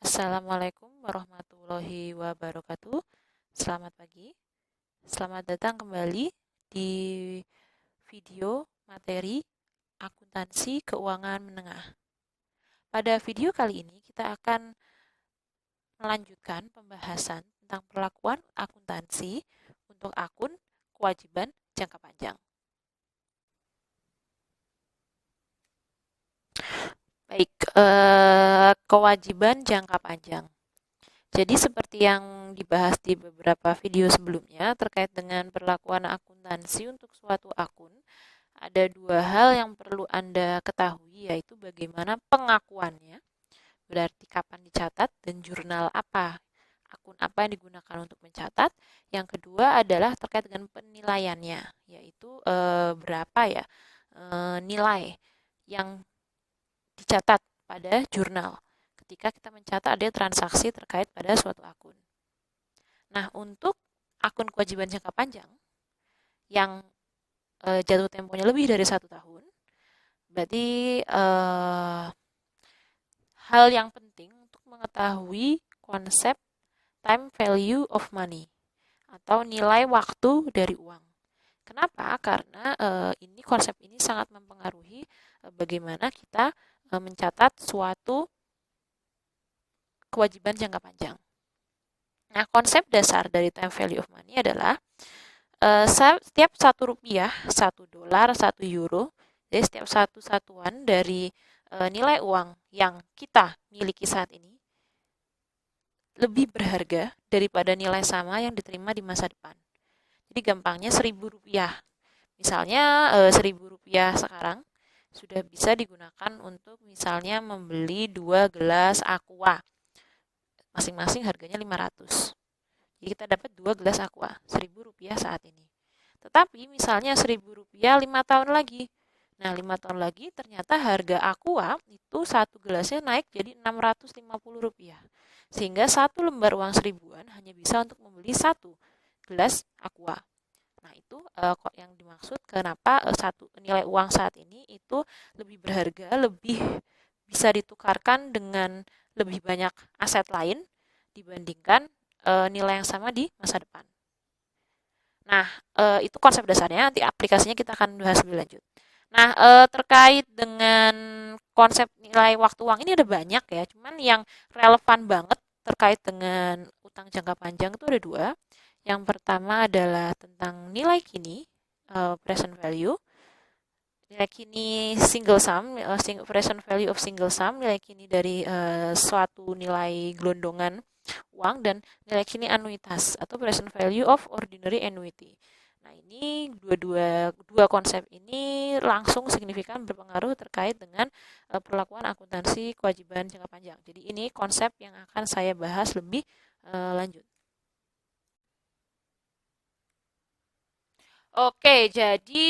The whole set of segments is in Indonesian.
Assalamualaikum warahmatullahi wabarakatuh. Selamat pagi. Selamat datang kembali di video materi akuntansi keuangan menengah. Pada video kali ini kita akan melanjutkan pembahasan tentang perlakuan akuntansi untuk akun kewajiban jangka panjang. Baik, kewajiban jangka panjang. Jadi seperti yang dibahas di beberapa video sebelumnya terkait dengan perlakuan akuntansi untuk suatu akun, ada dua hal yang perlu Anda ketahui, yaitu bagaimana pengakuannya, berarti kapan dicatat, dan jurnal apa, akun apa yang digunakan untuk mencatat. Yang kedua adalah terkait dengan penilaiannya, yaitu berapa ya nilai yang dicatat pada jurnal ketika kita mencatat ada transaksi terkait pada suatu akun. Nah, untuk akun kewajiban jangka panjang yang jatuh temponya lebih dari 1 tahun, berarti hal yang penting untuk mengetahui konsep time value of money atau nilai waktu dari uang. Kenapa? Karena ini konsep ini sangat mempengaruhi bagaimana kita mencatat suatu kewajiban jangka panjang. Nah, konsep dasar dari time value of money adalah setiap Rp1, $1, €1, jadi setiap satu satuan dari nilai uang yang kita miliki saat ini lebih berharga daripada nilai sama yang diterima di masa depan. Jadi gampangnya Rp1.000. Misalnya Rp1.000 sekarang sudah bisa digunakan untuk misalnya membeli 2 gelas aqua. Masing-masing harganya 500. Jadi kita dapat 2 gelas aqua, Rp1.000 saat ini. Tetapi misalnya Rp1.000 5 tahun lagi. Nah, 5 tahun lagi ternyata harga aqua itu satu gelasnya naik jadi Rp650. Sehingga satu lembar uang seribuan hanya bisa untuk membeli satu gelas aqua. Nah, itu kok yang dimaksud kenapa satu nilai uang saat ini itu lebih berharga, lebih bisa ditukarkan dengan lebih banyak aset lain dibandingkan nilai yang sama di masa depan. Nah, itu konsep dasarnya, nanti aplikasinya kita akan bahas lebih lanjut. Nah, terkait dengan konsep nilai waktu uang ini ada banyak ya, cuman yang relevan banget terkait dengan utang jangka panjang itu ada dua. Yang pertama adalah tentang nilai kini, present value. Nilai kini single sum, present value of single sum, nilai kini dari suatu nilai gelondongan uang, dan nilai kini anuitas atau present value of ordinary annuity. Nah, ini dua konsep ini langsung signifikan berpengaruh terkait dengan perlakuan akuntansi kewajiban jangka panjang. Jadi ini konsep yang akan saya bahas lebih lanjut. Oke, jadi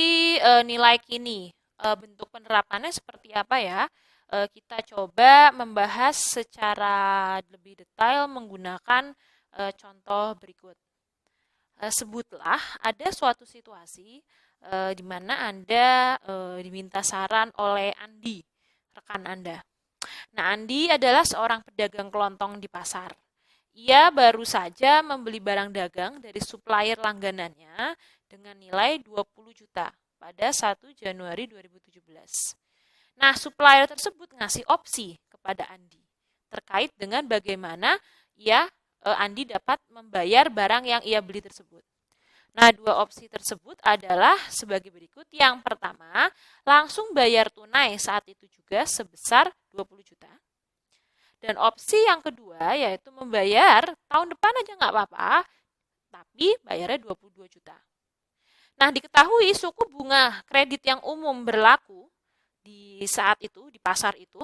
nilai kini bentuk penerapannya seperti apa ya? Kita coba membahas secara lebih detail menggunakan contoh berikut. Sebutlah ada suatu situasi di mana Anda diminta saran oleh Andi, rekan Anda. Nah, Andi adalah seorang pedagang kelontong di pasar. Ia baru saja membeli barang dagang dari supplier langganannya dengan nilai 20 juta pada 1 Januari 2017. Nah, supplier tersebut ngasih opsi kepada Andi terkait dengan bagaimana Andi dapat membayar barang yang ia beli tersebut. Nah, dua opsi tersebut adalah sebagai berikut. Yang pertama, langsung bayar tunai saat itu juga sebesar 20 juta. Dan opsi yang kedua yaitu membayar tahun depan aja nggak apa-apa, tapi bayarnya 22 juta. Nah, diketahui suku bunga kredit yang umum berlaku di saat itu, di pasar itu,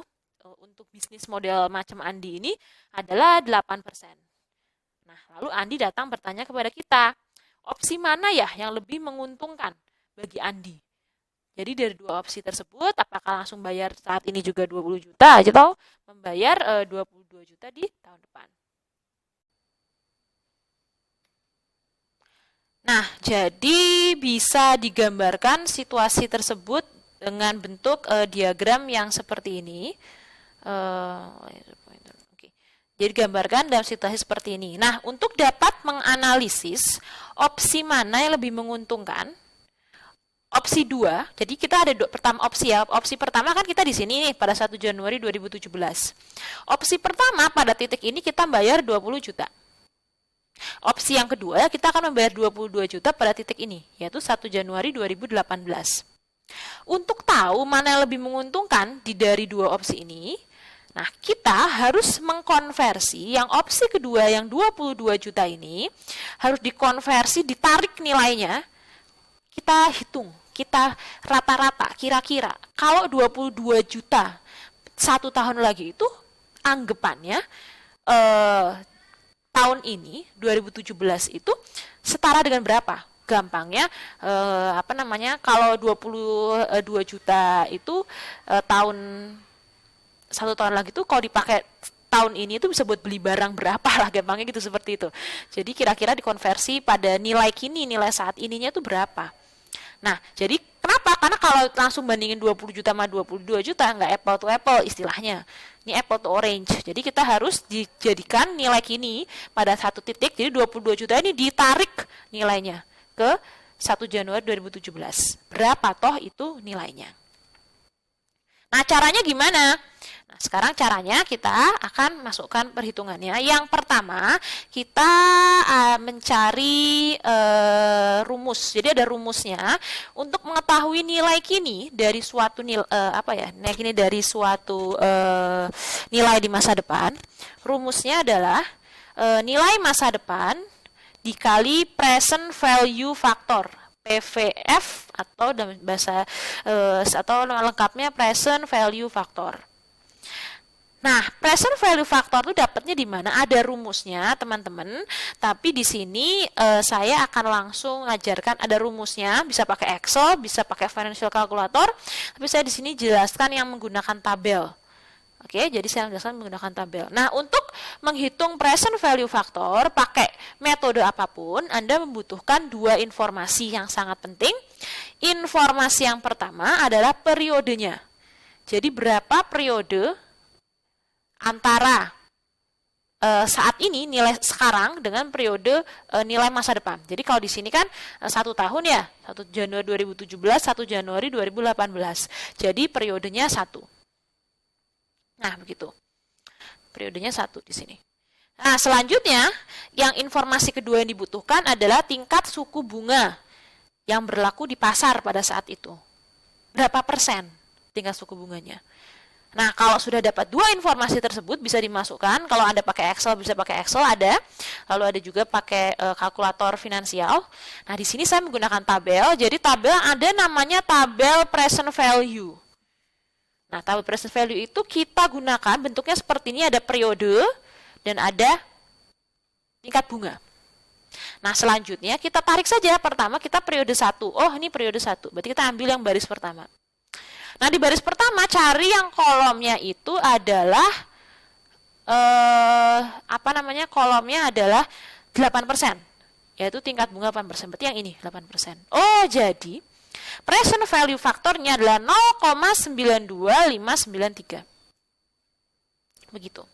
untuk bisnis model macam Andi ini adalah 8%. Nah, lalu Andi datang bertanya kepada kita, opsi mana ya yang lebih menguntungkan bagi Andi? Jadi dari dua opsi tersebut, apakah langsung bayar saat ini juga 20 juta atau membayar 22 juta di tahun depan? Nah, jadi bisa digambarkan situasi tersebut dengan bentuk diagram yang seperti ini. Oke. Jadi gambarkan dalam situasi seperti ini. Nah, untuk dapat menganalisis opsi mana yang lebih menguntungkan, opsi 2, jadi kita ada pertama opsi ya. Opsi pertama kan kita di sini nih pada 1 Januari 2017. Opsi pertama pada titik ini kita bayar 20 juta. Opsi yang kedua kita akan membayar 22 juta pada titik ini, yaitu 1 Januari 2018. Untuk tahu mana yang lebih menguntungkan dari dua opsi ini, nah, kita harus mengkonversi yang opsi kedua yang 22 juta ini harus dikonversi, ditarik nilainya. Kita hitung, kita rata-rata kira-kira kalau 22 juta 1 tahun lagi itu anggapannya tahun ini 2017 itu setara dengan berapa? Gampangnya kalau 22 juta itu tahun 1 tahun lagi tuh kalau dipakai tahun ini itu bisa buat beli barang berapa lah, gampangnya gitu, seperti itu. Jadi kira-kira dikonversi pada nilai kini, nilai saat ininya itu berapa. Nah, jadi kenapa? Karena kalau langsung bandingin 20 juta sama 22 juta nggak apple to apple istilahnya. Ini apple to orange. Jadi kita harus dijadikan nilai kini pada satu titik. Jadi 22 juta ini ditarik nilainya ke 1 Januari 2017. Berapa toh itu nilainya? Nah, caranya gimana? Nah, sekarang caranya kita akan masukkan perhitungannya. Yang pertama, kita mencari rumus. Jadi ada rumusnya untuk mengetahui nilai kini dari suatu nilai kini dari suatu nilai di masa depan. Rumusnya adalah nilai masa depan dikali present value factor. PVF atau dalam bahasa atau lengkapnya present value factor. Nah, present value factor itu dapatnya di mana? Ada rumusnya, teman-teman. Tapi di sini saya akan langsung ngajarkan ada rumusnya, bisa pakai Excel, bisa pakai financial calculator. Tapi saya di sini jelaskan yang menggunakan tabel. Oke, jadi saya jelaskan menggunakan tabel. Nah, untuk menghitung present value factor pakai metode apapun, Anda membutuhkan dua informasi yang sangat penting. Informasi yang pertama adalah periodenya. Jadi berapa periode antara saat ini nilai sekarang dengan periode nilai masa depan. Jadi kalau di sini kan 1 tahun ya, 1 Januari 2017, 1 Januari 2018. Jadi periodenya 1. Nah, begitu. Periodenya 1 di sini. Nah, selanjutnya, yang informasi kedua yang dibutuhkan adalah tingkat suku bunga yang berlaku di pasar pada saat itu. Berapa persen tingkat suku bunganya? Nah, kalau sudah dapat dua informasi tersebut bisa dimasukkan. Kalau Anda pakai Excel, bisa pakai Excel ada. Lalu ada juga pakai kalkulator finansial. Nah, di sini saya menggunakan tabel. Jadi tabel ada namanya tabel present value. Nah, tabel present value itu kita gunakan bentuknya seperti ini, ada periode dan ada tingkat bunga. Nah, selanjutnya kita tarik saja. Pertama kita periode 1. Oh, ini periode 1. Berarti kita ambil yang baris pertama. Nah, di baris pertama cari yang kolomnya itu adalah kolomnya adalah 8%. Yaitu tingkat bunga 8%. Berarti yang ini 8%. Oh, jadi present value faktornya adalah 0,92593. Begitu.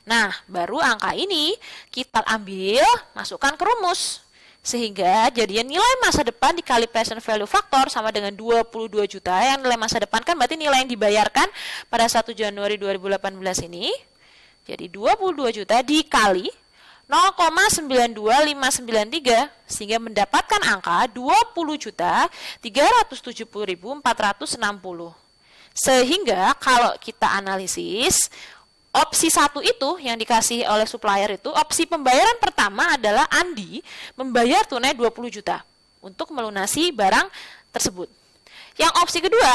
Nah, baru angka ini kita ambil, masukkan ke rumus. Sehingga jadinya nilai masa depan dikali present value factor sama dengan 22 juta. Yang nilai masa depan kan berarti nilai yang dibayarkan pada 1 Januari 2018 ini. Jadi 22 juta dikali 0,92593 sehingga mendapatkan angka 20.370.460. Sehingga kalau kita analisis opsi 1 itu yang dikasih oleh supplier itu, opsi pembayaran pertama adalah Andi membayar tunai 20 juta untuk melunasi barang tersebut. Yang opsi kedua,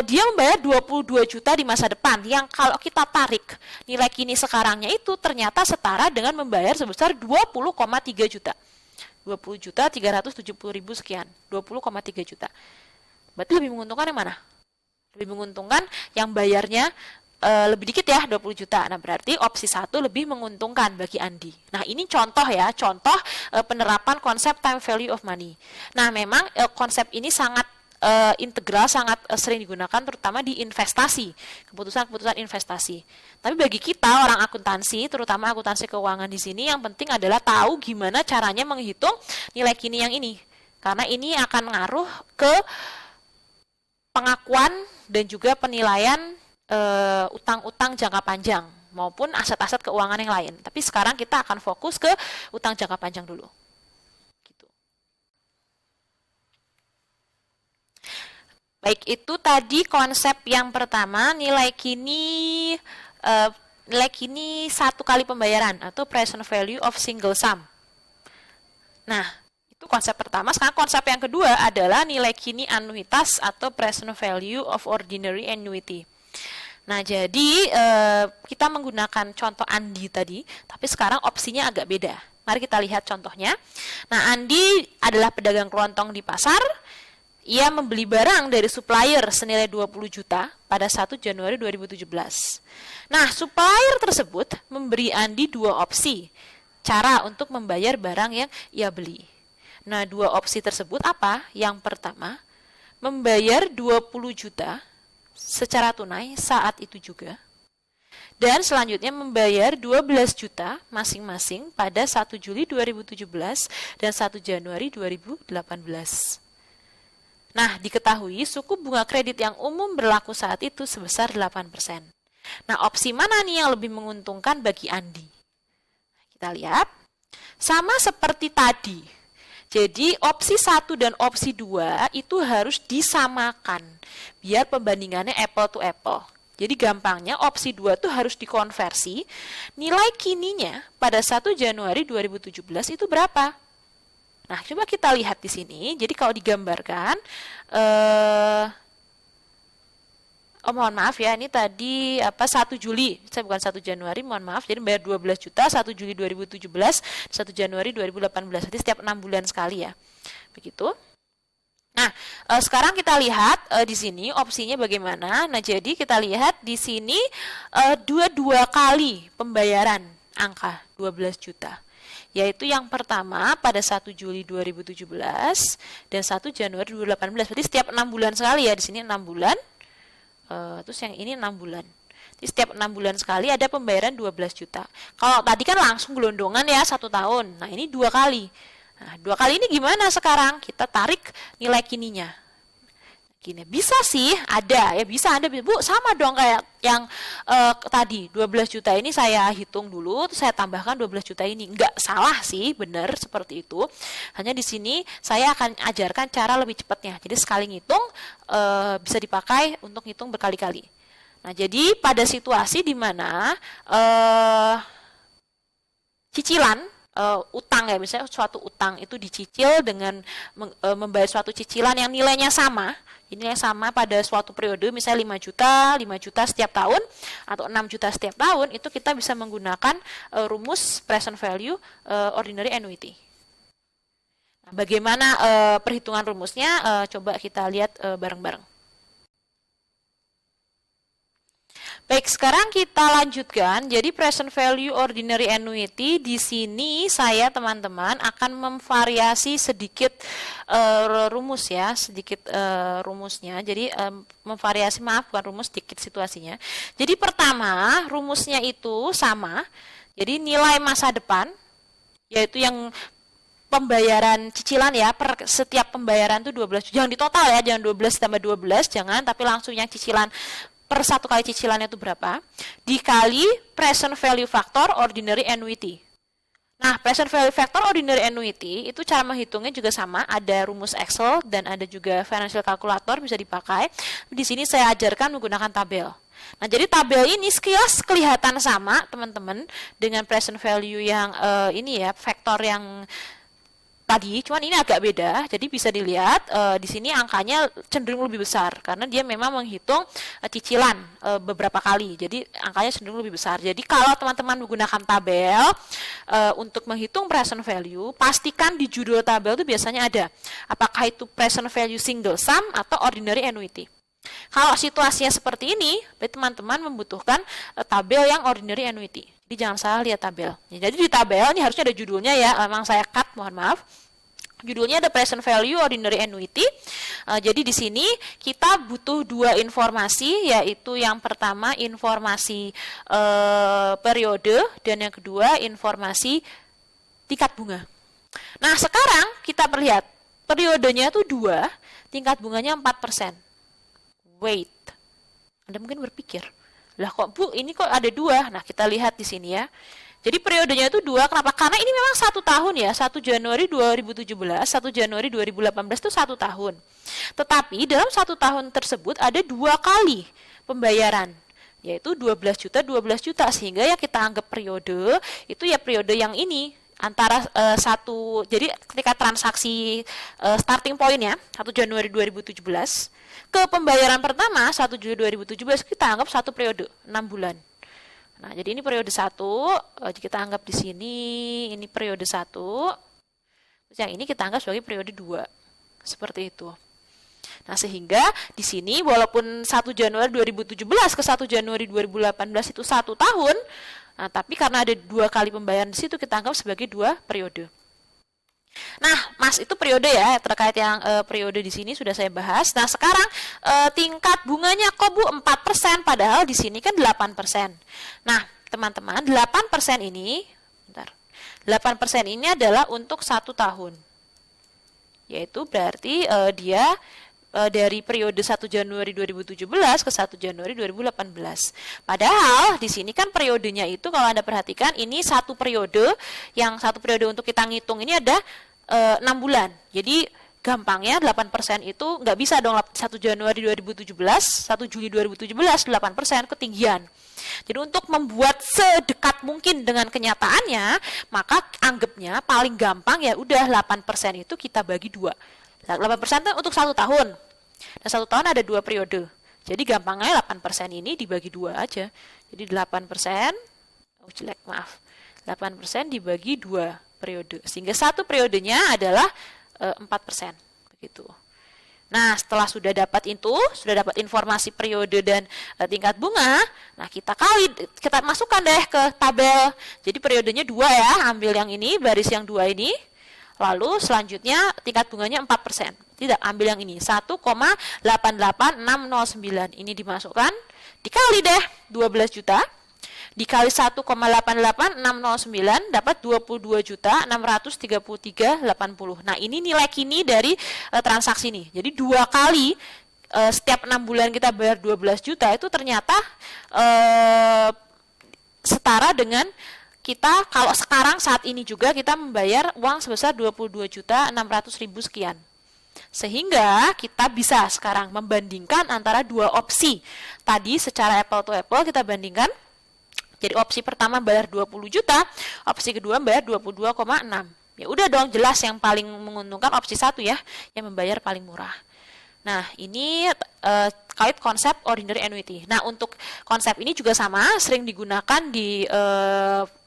dia membayar 22 juta di masa depan, yang kalau kita tarik nilai kini sekarangnya itu ternyata setara dengan membayar sebesar 20,3 juta. 20 juta 370 ribu sekian, 20,3 juta. Berarti lebih menguntungkan yang mana? Lebih menguntungkan yang bayarnya lebih dikit ya, 20 juta. Nah, berarti opsi 1 lebih menguntungkan bagi Andi. Nah, ini contoh ya, contoh penerapan konsep time value of money. Nah, memang konsep ini sangat integral sangat sering digunakan terutama di investasi, keputusan-keputusan investasi. Tapi bagi kita orang akuntansi, terutama akuntansi keuangan di sini, yang penting adalah tahu gimana caranya menghitung nilai kini yang ini. Karena ini akan ngaruh ke pengakuan dan juga penilaian utang-utang jangka panjang maupun aset-aset keuangan yang lain. Tapi sekarang kita akan fokus ke utang jangka panjang dulu. Gitu. Baik, itu tadi konsep yang pertama, nilai kini satu kali pembayaran atau present value of single sum. Nah, itu konsep pertama. Sekarang konsep yang kedua adalah nilai kini anuitas atau present value of ordinary annuity. Nah, jadi kita menggunakan contoh Andi tadi, tapi sekarang opsinya agak beda. Mari kita lihat contohnya. Nah, Andi adalah pedagang kelontong di pasar. Ia membeli barang dari supplier senilai 20 juta pada 1 Januari 2017. Nah, supplier tersebut memberi Andi dua opsi cara untuk membayar barang yang ia beli. Nah, dua opsi tersebut apa? Yang pertama, membayar 20 juta secara tunai saat itu juga. Dan selanjutnya membayar 12 juta masing-masing pada 1 Juli 2017 dan 1 Januari 2018. Nah, diketahui suku bunga kredit yang umum berlaku saat itu sebesar 8%. Nah, opsi mana nih yang lebih menguntungkan bagi Andi? Kita lihat. Sama seperti tadi. Jadi, opsi 1 dan opsi 2 itu harus disamakan. Biar pembandingannya apple to apple. Jadi, gampangnya opsi 2 itu harus dikonversi. Nilai kininya pada 1 Januari 2017 itu berapa? Nah, coba kita lihat di sini. Jadi kalau digambarkan, mohon maaf ya, ini tadi 1 Juli, saya bukan 1 Januari, mohon maaf. Jadi bayar 12 juta 1 Juli 2017, 1 Januari 2018. Jadi setiap 6 bulan sekali ya. Begitu. Nah, sekarang kita lihat di sini opsinya bagaimana. Nah, jadi kita lihat di sini dua kali pembayaran angka 12 juta. Yaitu yang pertama pada 1 Juli 2017 dan 1 Januari 2018. Berarti setiap 6 bulan sekali ya, di sini 6 bulan. Terus yang ini 6 bulan. Jadi setiap 6 bulan sekali ada pembayaran 12 juta. Kalau tadi kan langsung gelondongan ya 1 tahun. Nah, ini 2 kali. Nah, 2 kali ini gimana sekarang? Kita tarik nilai kininya. Gini, bisa sih, ada ya, bisa Anda, Bu, sama dong kayak yang tadi 12 juta ini saya hitung dulu, terus saya tambahkan 12 juta ini. Enggak salah sih, benar seperti itu. Hanya di sini saya akan ajarkan cara lebih cepatnya. Jadi sekali ngitung bisa dipakai untuk ngitung berkali-kali. Nah, jadi pada situasi di mana cicilan utang ya, misalnya suatu utang itu dicicil dengan membayar suatu cicilan yang nilainya sama, ini yang sama pada suatu periode, misalnya 5 juta setiap tahun atau 6 juta setiap tahun, itu kita bisa menggunakan rumus present value ordinary annuity. Nah, bagaimana perhitungan rumusnya? Coba kita lihat bareng-bareng. Baik, sekarang kita lanjutkan. Jadi present value ordinary annuity di sini saya teman-teman akan memvariasi sedikit rumus ya, sedikit rumusnya. Jadi memvariasi, maaf bukan rumus, sedikit situasinya. Jadi pertama rumusnya itu sama. Jadi nilai masa depan yaitu yang pembayaran cicilan ya, per setiap pembayaran itu 12. Jangan di total ya, jangan 12 tambah 12, jangan, tapi langsung yang cicilan per satu kali cicilannya itu berapa, dikali present value factor ordinary annuity. Nah, present value factor ordinary annuity itu cara menghitungnya juga sama, ada rumus Excel dan ada juga financial calculator bisa dipakai. Di sini saya ajarkan menggunakan tabel. Nah, jadi tabel ini sekilas kelihatan sama, teman-teman, dengan present value yang ini ya, faktor yang tadi, cuman ini agak beda. Jadi bisa dilihat di sini angkanya cenderung lebih besar karena dia memang menghitung cicilan beberapa kali. Jadi angkanya cenderung lebih besar. Jadi kalau teman-teman menggunakan tabel untuk menghitung present value, pastikan di judul tabel itu biasanya ada apakah itu present value single sum atau ordinary annuity. Kalau situasinya seperti ini, teman-teman membutuhkan tabel yang ordinary annuity. Jadi jangan salah lihat tabel. Jadi di tabel ini harusnya ada judulnya ya, memang saya cut, mohon maaf. Judulnya ada present value ordinary annuity. Jadi di sini kita butuh dua informasi, yaitu yang pertama informasi periode dan yang kedua informasi tingkat bunga. Nah sekarang kita perlihat periodenya itu 2, tingkat bunganya 4%. Wait, Anda mungkin berpikir, lah kok Bu ini kok ada 2? Nah kita lihat di sini ya. Jadi periodenya itu 2, kenapa? Karena ini memang 1 tahun ya, 1 Januari 2017, 1 Januari 2018 itu 1 tahun. Tetapi dalam 1 tahun tersebut ada 2 kali pembayaran, yaitu 12 juta, 12 juta. Sehingga ya kita anggap periode, itu ya periode yang ini, antara jadi ketika transaksi starting point ya, 1 Januari 2017, ke pembayaran pertama, 1 Juli 2017, kita anggap 1 periode, 6 bulan. Nah, jadi ini periode 1, kita anggap di sini ini periode 1. Terus yang ini kita anggap sebagai periode 2. Seperti itu. Nah, sehingga di sini walaupun 1 Januari 2017 ke 1 Januari 2018 itu 1 tahun, nah, tapi karena ada 2 kali pembayaran di situ kita anggap sebagai 2 periode. Nah, Mas, itu periode ya, terkait yang periode di sini sudah saya bahas. Nah, sekarang tingkat bunganya kok Bu 4%, padahal di sini kan 8%. Nah, teman-teman, 8% ini, 8% ini adalah untuk 1 tahun. Yaitu berarti dia dari periode 1 Januari 2017 ke 1 Januari 2018. Padahal di sini kan periodenya itu kalau Anda perhatikan ini 1 periode, yang 1 periode untuk kita ngitung ini ada 6 bulan. Jadi gampangnya 8% itu nggak bisa dong 1 Januari 2017, 1 Juli 2017, 8% ketinggian. Jadi untuk membuat sedekat mungkin dengan kenyataannya, maka anggapnya paling gampang ya udah 8% itu kita bagi 2. 8% itu untuk 1 tahun. Dan 1 tahun ada 2 periode. Jadi gampangnya 8% ini dibagi 2 aja. Jadi 8%, jelek maaf. 8% dibagi 2 periode. Sehingga 1 periodenya adalah 4%. Begitu. Nah, setelah sudah dapat informasi periode dan tingkat bunga, nah kita masukkan deh ke tabel. Jadi periodenya 2 ya, ambil yang ini, baris yang 2 ini. Lalu selanjutnya tingkat bunganya 4%. Tidak, ambil yang ini, 1,88609. Ini dimasukkan, dikali deh 12 juta, dikali 1,88609 dapat 22.633.80. Nah, ini nilai kini dari transaksi ini. Jadi 2 kali setiap 6 bulan kita bayar 12 juta itu ternyata setara dengan kita kalau sekarang saat ini juga kita membayar uang sebesar 22.600.000 sekian. Sehingga kita bisa sekarang membandingkan antara 2 opsi. Tadi secara apple to apple kita bandingkan. Jadi opsi pertama bayar 20 juta, opsi kedua bayar 22,6. Ya udah dong, jelas yang paling menguntungkan opsi 1 ya, yang membayar paling murah. Nah, ini kait konsep ordinary annuity. Nah, untuk konsep ini juga sama, sering digunakan di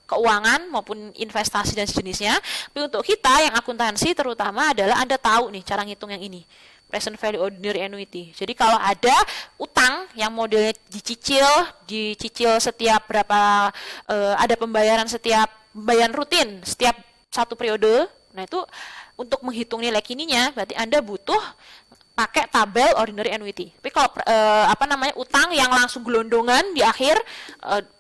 keuangan maupun investasi dan sejenisnya. Tapi untuk kita yang akuntansi terutama adalah Anda tahu nih cara ngitung yang ini. Present value ordinary annuity. Jadi kalau ada utang yang modelnya dicicil setiap berapa, ada pembayaran rutin setiap 1 periode. Nah, itu untuk menghitung nilai kininya berarti Anda butuh pakai tabel ordinary annuity. Tapi kalau utang yang langsung gelondongan di akhir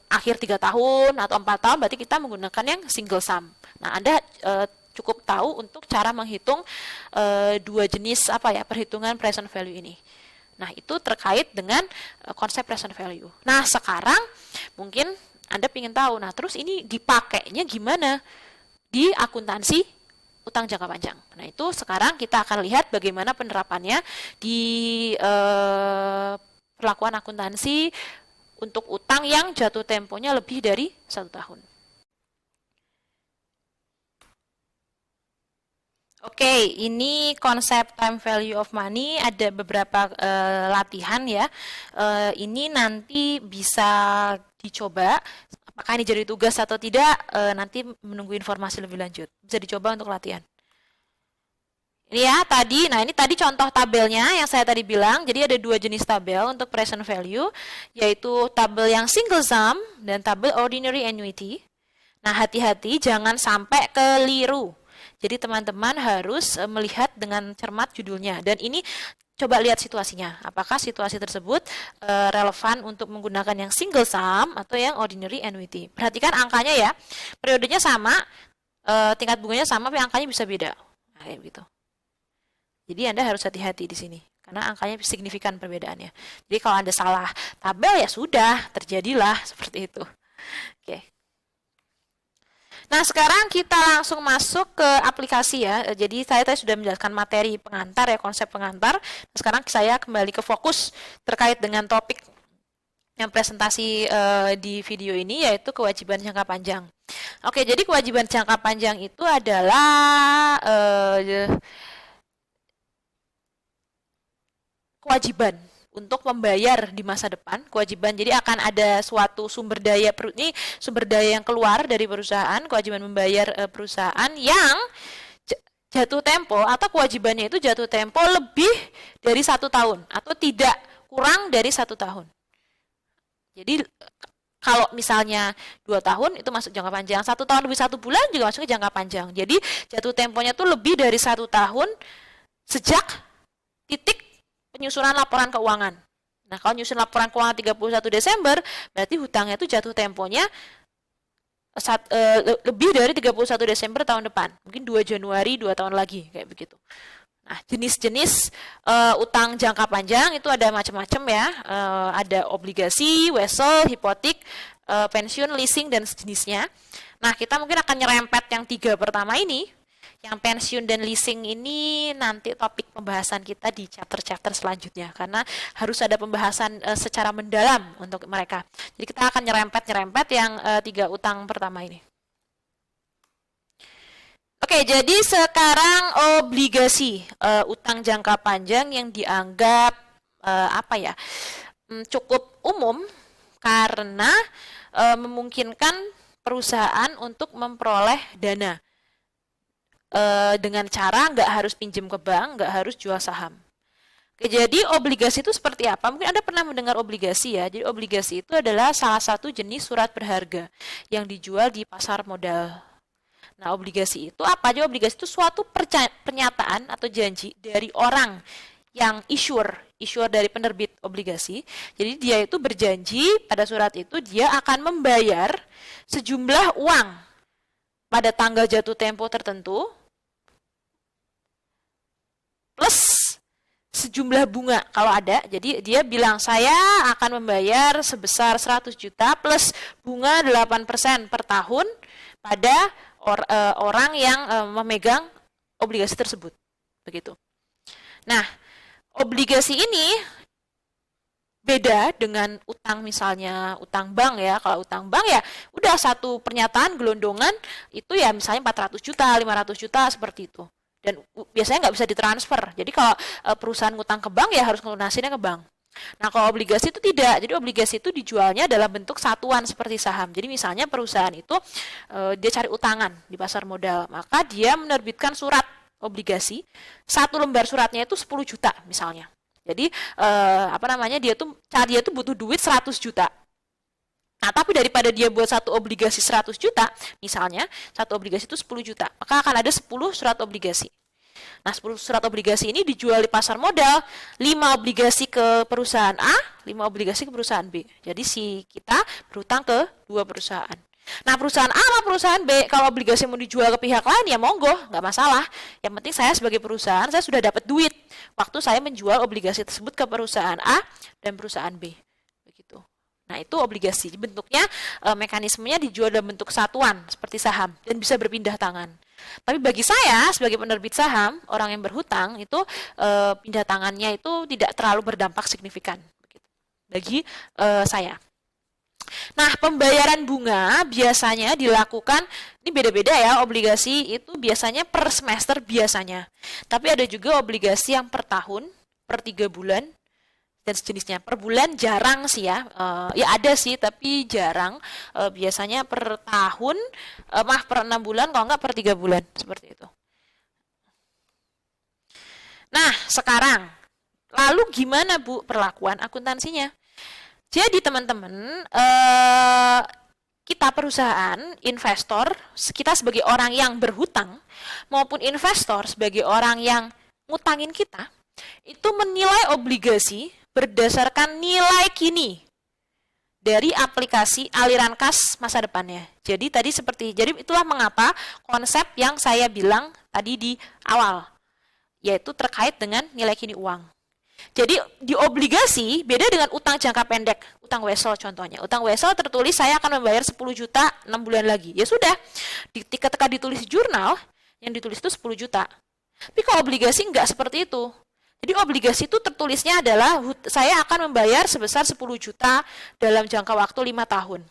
3 tahun atau 4 tahun berarti kita menggunakan yang single sum. Nah, Anda cukup tahu untuk cara menghitung 2 jenis perhitungan present value ini. Nah, itu terkait dengan konsep present value. Nah, sekarang mungkin Anda ingin tahu, nah terus ini dipakainya gimana di akuntansi utang jangka panjang. Nah, itu sekarang kita akan lihat bagaimana penerapannya di perlakuan akuntansi untuk utang yang jatuh temponya lebih dari 1 tahun. Oke, ini konsep time value of money, ada beberapa latihan ya. Ini nanti bisa dicoba, apakah ini jadi tugas atau tidak, nanti menunggu informasi lebih lanjut. Bisa dicoba untuk latihan. Ini ya tadi, nah ini tadi contoh tabelnya yang saya tadi bilang, jadi ada 2 jenis tabel untuk present value, yaitu tabel yang single sum dan tabel ordinary annuity. Nah, hati-hati jangan sampai keliru. Jadi teman-teman harus melihat dengan cermat judulnya. Dan ini coba lihat situasinya. Apakah situasi tersebut relevan untuk menggunakan yang single sum atau yang ordinary annuity. Perhatikan angkanya ya. Periodenya sama, tingkat bunganya sama, tapi angkanya bisa beda. Nah, kayak gitu. Jadi Anda harus hati-hati di sini. Karena angkanya signifikan perbedaannya. Jadi kalau Anda salah tabel ya sudah, terjadilah seperti itu. Oke. Nah, sekarang kita langsung masuk ke aplikasi ya. Jadi saya tadi sudah menjelaskan materi pengantar ya, konsep pengantar. Sekarang saya kembali ke fokus terkait dengan topik yang presentasi di video ini, yaitu kewajiban jangka panjang. Oke, jadi kewajiban jangka panjang itu adalah kewajiban untuk membayar di masa depan, kewajiban. Jadi akan ada suatu sumber daya, ini sumber daya yang keluar dari perusahaan, kewajiban membayar perusahaan yang jatuh tempo atau kewajibannya itu jatuh tempo lebih dari 1 tahun atau tidak kurang dari 1 tahun. Jadi kalau misalnya 2 tahun itu masuk jangka panjang, 1 tahun lebih 1 bulan juga masuk ke jangka panjang. Jadi jatuh temponya itu lebih dari 1 tahun sejak titik penyusunan laporan keuangan. Nah, kalau nyusun laporan keuangan 31 Desember, berarti hutangnya itu jatuh temponya lebih dari 31 Desember tahun depan. Mungkin 2 Januari, 2 tahun lagi, kayak begitu. Nah, jenis-jenis utang jangka panjang itu ada macam-macam ya. Ada obligasi, wesel, hipotek, pensiun, leasing, dan sejenisnya. Nah, kita mungkin akan nyerempet yang 3 pertama ini. Yang pensiun dan leasing ini nanti topik pembahasan kita di chapter-chapter selanjutnya, karena harus ada pembahasan secara mendalam untuk mereka. Jadi kita akan nyerempet yang 3 utang pertama ini. Oke, jadi sekarang obligasi utang jangka panjang yang dianggap cukup umum karena memungkinkan perusahaan untuk memperoleh dana. Dengan cara nggak harus pinjam ke bank, nggak harus jual saham. Oke, jadi obligasi itu seperti apa? Mungkin Anda pernah mendengar obligasi ya. Jadi obligasi itu adalah salah satu jenis surat berharga yang dijual di pasar modal. Nah, obligasi itu apa aja? Obligasi itu suatu pernyataan atau janji dari orang yang issuer dari penerbit obligasi. Jadi dia itu berjanji pada surat itu dia akan membayar sejumlah uang pada tanggal jatuh tempo tertentu plus sejumlah bunga kalau ada. Jadi dia bilang saya akan membayar sebesar 100 juta plus bunga 8% per tahun pada orang yang memegang obligasi tersebut. Begitu. Nah, obligasi ini beda dengan utang, misalnya utang bank ya. Kalau utang bank ya udah satu pernyataan gelondongan itu ya misalnya 400 juta, 500 juta seperti itu. Dan biasanya nggak bisa ditransfer. Jadi kalau perusahaan ngutang ke bank ya harus ngelunasinnya ke bank. Nah, kalau obligasi itu tidak. Jadi obligasi itu dijualnya dalam bentuk satuan seperti saham. Jadi misalnya perusahaan itu dia cari utangan di pasar modal, maka dia menerbitkan surat obligasi. Satu lembar suratnya itu 10 juta misalnya. Jadi dia tuh butuh duit 100 juta. Nah, tapi daripada dia buat satu obligasi 100 juta, misalnya satu obligasi itu 10 juta, maka akan ada 10 surat obligasi. Nah, 10 surat obligasi ini dijual di pasar modal, 5 obligasi ke perusahaan A, 5 obligasi ke perusahaan B. Jadi si kita berutang ke 2 perusahaan. Nah, perusahaan A sama perusahaan B, kalau obligasi mau dijual ke pihak lain ya monggo, nggak masalah. Yang penting saya sebagai perusahaan, saya sudah dapat duit waktu saya menjual obligasi tersebut ke perusahaan A dan perusahaan B. Begitu. Nah, itu obligasi. Bentuknya, mekanismenya dijual dalam bentuk satuan, seperti saham, dan bisa berpindah tangan. Tapi bagi saya, sebagai penerbit saham, orang yang berhutang, itu pindah tangannya itu tidak terlalu berdampak signifikan. Begitu. Bagi saya. Nah, pembayaran bunga biasanya dilakukan, ini beda-beda ya, obligasi itu biasanya per semester biasanya. Tapi ada juga obligasi yang per tahun, per 3 bulan, dan sejenisnya. Per bulan jarang sih ya, ya ada sih tapi jarang. Biasanya per tahun, per 6 bulan, kalau enggak per 3 bulan, seperti itu. Nah, sekarang, lalu gimana Bu perlakuan akuntansinya? Jadi teman-teman, kita perusahaan, investor, kita sebagai orang yang berhutang, maupun investor sebagai orang yang ngutangin kita, itu menilai obligasi berdasarkan nilai kini dari aplikasi aliran kas masa depannya. Jadi itulah mengapa konsep yang saya bilang tadi di awal, yaitu terkait dengan nilai kini uang. Jadi di obligasi beda dengan utang jangka pendek, utang wesel contohnya. Utang wesel tertulis saya akan membayar 10 juta 6 bulan lagi. Ya sudah, ketika ditulis di jurnal, yang ditulis itu 10 juta. Tapi kalau obligasi enggak seperti itu. Jadi obligasi itu tertulisnya adalah saya akan membayar sebesar 10 juta dalam jangka waktu 5 tahun.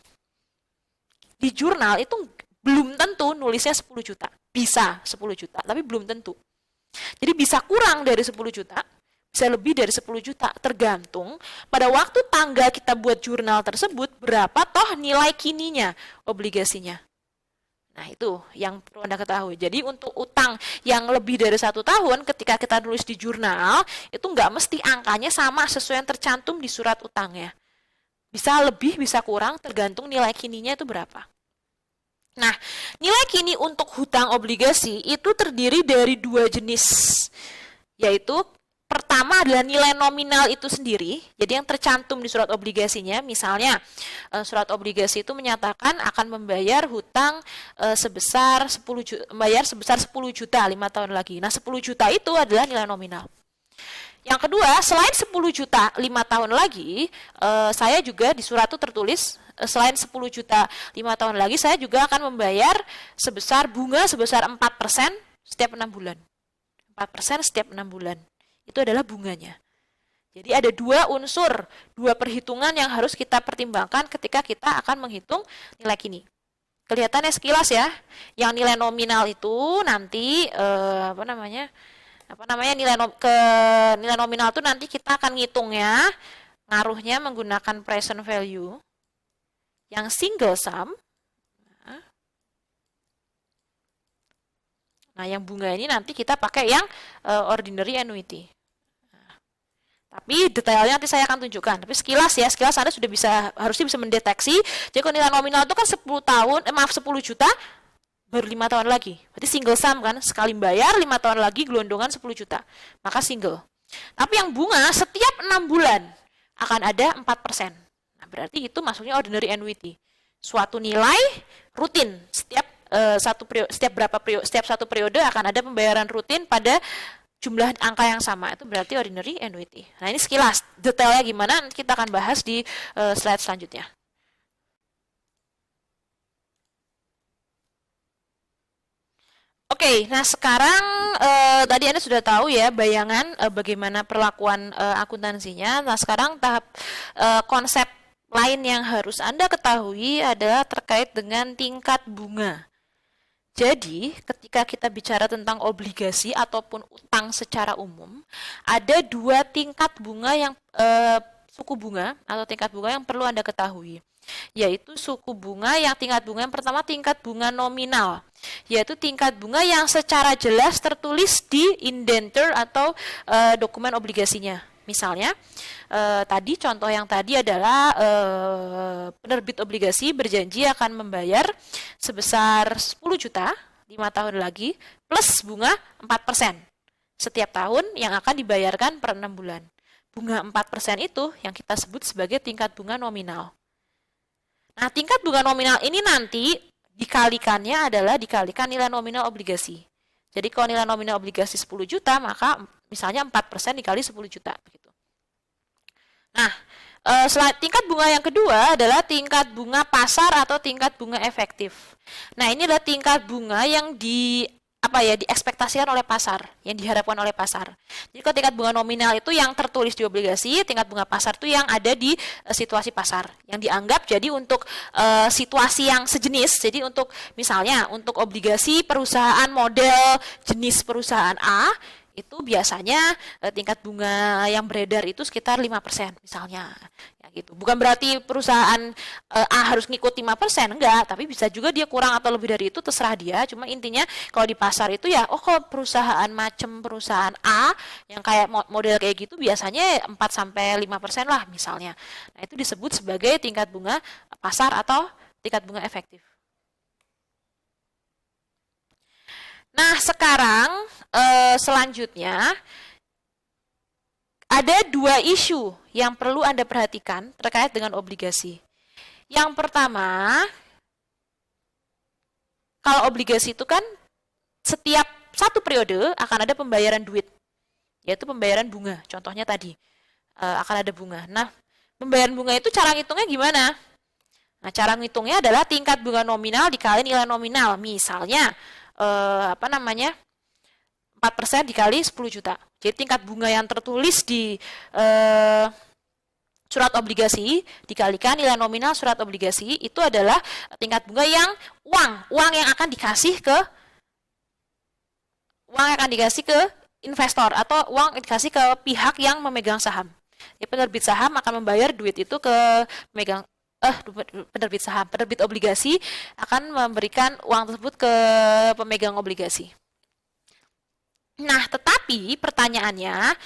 Di jurnal itu belum tentu nulisnya 10 juta. Bisa 10 juta, tapi belum tentu. Jadi bisa kurang dari 10 juta, bisa lebih dari 10 juta, tergantung pada waktu tanggal kita buat jurnal tersebut, berapa toh nilai kininya obligasinya. Nah, itu yang perlu Anda ketahui. Jadi untuk utang yang lebih dari 1 tahun, ketika kita nulis di jurnal, itu nggak mesti angkanya sama sesuai yang tercantum di surat utangnya. Bisa lebih, bisa kurang, tergantung nilai kininya itu berapa. Nah, nilai kini untuk hutang obligasi itu terdiri dari 2 jenis, yaitu pertama adalah nilai nominal itu sendiri, jadi yang tercantum di surat obligasinya. Misalnya surat obligasi itu menyatakan akan membayar hutang sebesar 10 juta 5 tahun lagi. Nah, 10 juta itu adalah nilai nominal. Yang kedua, selain 10 juta 5 tahun lagi, saya juga di surat itu tertulis selain 10 juta 5 tahun lagi, saya juga akan membayar bunga sebesar 4% setiap 6 bulan. 4% setiap 6 bulan. Itu adalah bunganya. Jadi ada 2 unsur, 2 perhitungan yang harus kita pertimbangkan ketika kita akan menghitung nilai kini. Kelihatannya sekilas ya, yang nilai nominal itu nanti nilai nominal itu nanti kita akan ngitungnya, ngaruhnya menggunakan present value yang single sum. Nah, yang bunga ini nanti kita pakai yang ordinary annuity. Tapi detailnya nanti saya akan tunjukkan. Tapi sekilas Anda harusnya bisa mendeteksi. Jadi kalau nilai nominal itu kan 10 juta baru 5 tahun lagi. Berarti single sum kan, sekali bayar 5 tahun lagi gelondongan 10 juta. Maka single. Tapi yang bunga setiap 6 bulan akan ada 4%. Nah, berarti itu masuknya ordinary annuity. Suatu nilai rutin setiap satu periode akan ada pembayaran rutin pada jumlah angka yang sama. Itu berarti ordinary annuity. Nah, ini sekilas. Detailnya gimana kita akan bahas di slide selanjutnya. Oke, nah sekarang tadi Anda sudah tahu ya bayangan bagaimana perlakuan akuntansinya. Nah, sekarang tahap konsep lain yang harus Anda ketahui adalah terkait dengan tingkat bunga. Jadi, ketika kita bicara tentang obligasi ataupun utang secara umum, ada 2 tingkat bunga yang suku bunga atau tingkat bunga yang perlu Anda ketahui, yaitu tingkat bunga yang pertama tingkat bunga nominal, yaitu tingkat bunga yang secara jelas tertulis di indenture atau dokumen obligasinya. Misalnya, contoh yang tadi adalah penerbit obligasi berjanji akan membayar sebesar 10 juta 5 tahun lagi plus bunga 4% setiap tahun yang akan dibayarkan per 6 bulan. Bunga 4% itu yang kita sebut sebagai tingkat bunga nominal. Nah, tingkat bunga nominal ini nanti dikalikan nilai nominal obligasi. Jadi kalau nilai nominal obligasi 10 juta, maka misalnya 4% dikali 10 juta. Begitu. Nah, tingkat bunga yang kedua adalah tingkat bunga pasar atau tingkat bunga efektif. Nah, ini adalah tingkat bunga yang diekspektasikan oleh pasar, yang diharapkan oleh pasar. Jadi kalau tingkat bunga nominal itu yang tertulis di obligasi, tingkat bunga pasar itu yang ada di situasi pasar, yang dianggap jadi untuk situasi yang sejenis. Jadi misalnya untuk obligasi perusahaan model jenis perusahaan A, itu biasanya tingkat bunga yang beredar itu sekitar 5% misalnya. Ya gitu. Bukan berarti perusahaan A harus ngikut 5%, enggak, tapi bisa juga dia kurang atau lebih dari itu, terserah dia. Cuma intinya kalau di pasar itu ya, kalau perusahaan A yang kayak model kayak gitu biasanya 4-5% lah misalnya. Nah, itu disebut sebagai tingkat bunga pasar atau tingkat bunga efektif. Nah, sekarang selanjutnya ada dua isu yang perlu Anda perhatikan terkait dengan obligasi. Yang pertama, kalau obligasi itu kan setiap satu periode akan ada pembayaran duit, yaitu pembayaran bunga. Contohnya tadi, akan ada bunga. Nah, pembayaran bunga itu cara ngitungnya gimana? Nah, cara ngitungnya adalah tingkat bunga nominal dikali nilai nominal. Misalnya, 4% dikali 10 juta. Jadi tingkat bunga yang tertulis di surat obligasi dikalikan nilai nominal surat obligasi itu adalah tingkat bunga yang uang yang akan dikasih ke investor atau uang yang dikasih ke pihak yang memegang saham. Jadi penerbit saham akan membayar duit itu ke penerbit obligasi akan memberikan uang tersebut ke pemegang obligasi. Nah, tetapi pertanyaannya,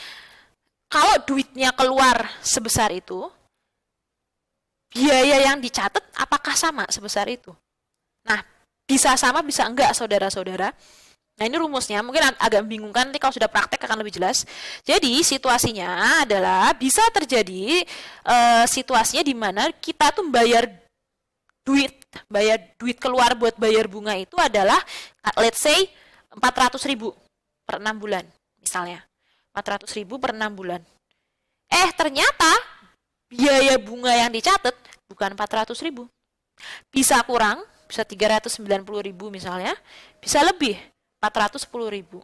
kalau duitnya keluar sebesar itu, biaya yang dicatat apakah sama sebesar itu? Nah, bisa sama, bisa enggak, saudara-saudara. Nah, ini rumusnya, mungkin agak membingungkan, nanti kalau sudah praktek akan lebih jelas. Jadi, situasinya adalah bisa terjadi situasinya di mana kita tuh bayar duit keluar buat bayar bunga itu adalah, let's say, 400.000 per 6 bulan, misalnya. 400.000 per 6 bulan. Ternyata biaya bunga yang dicatat bukan 400.000. Bisa kurang, bisa 390.000 misalnya, bisa lebih, 410.000.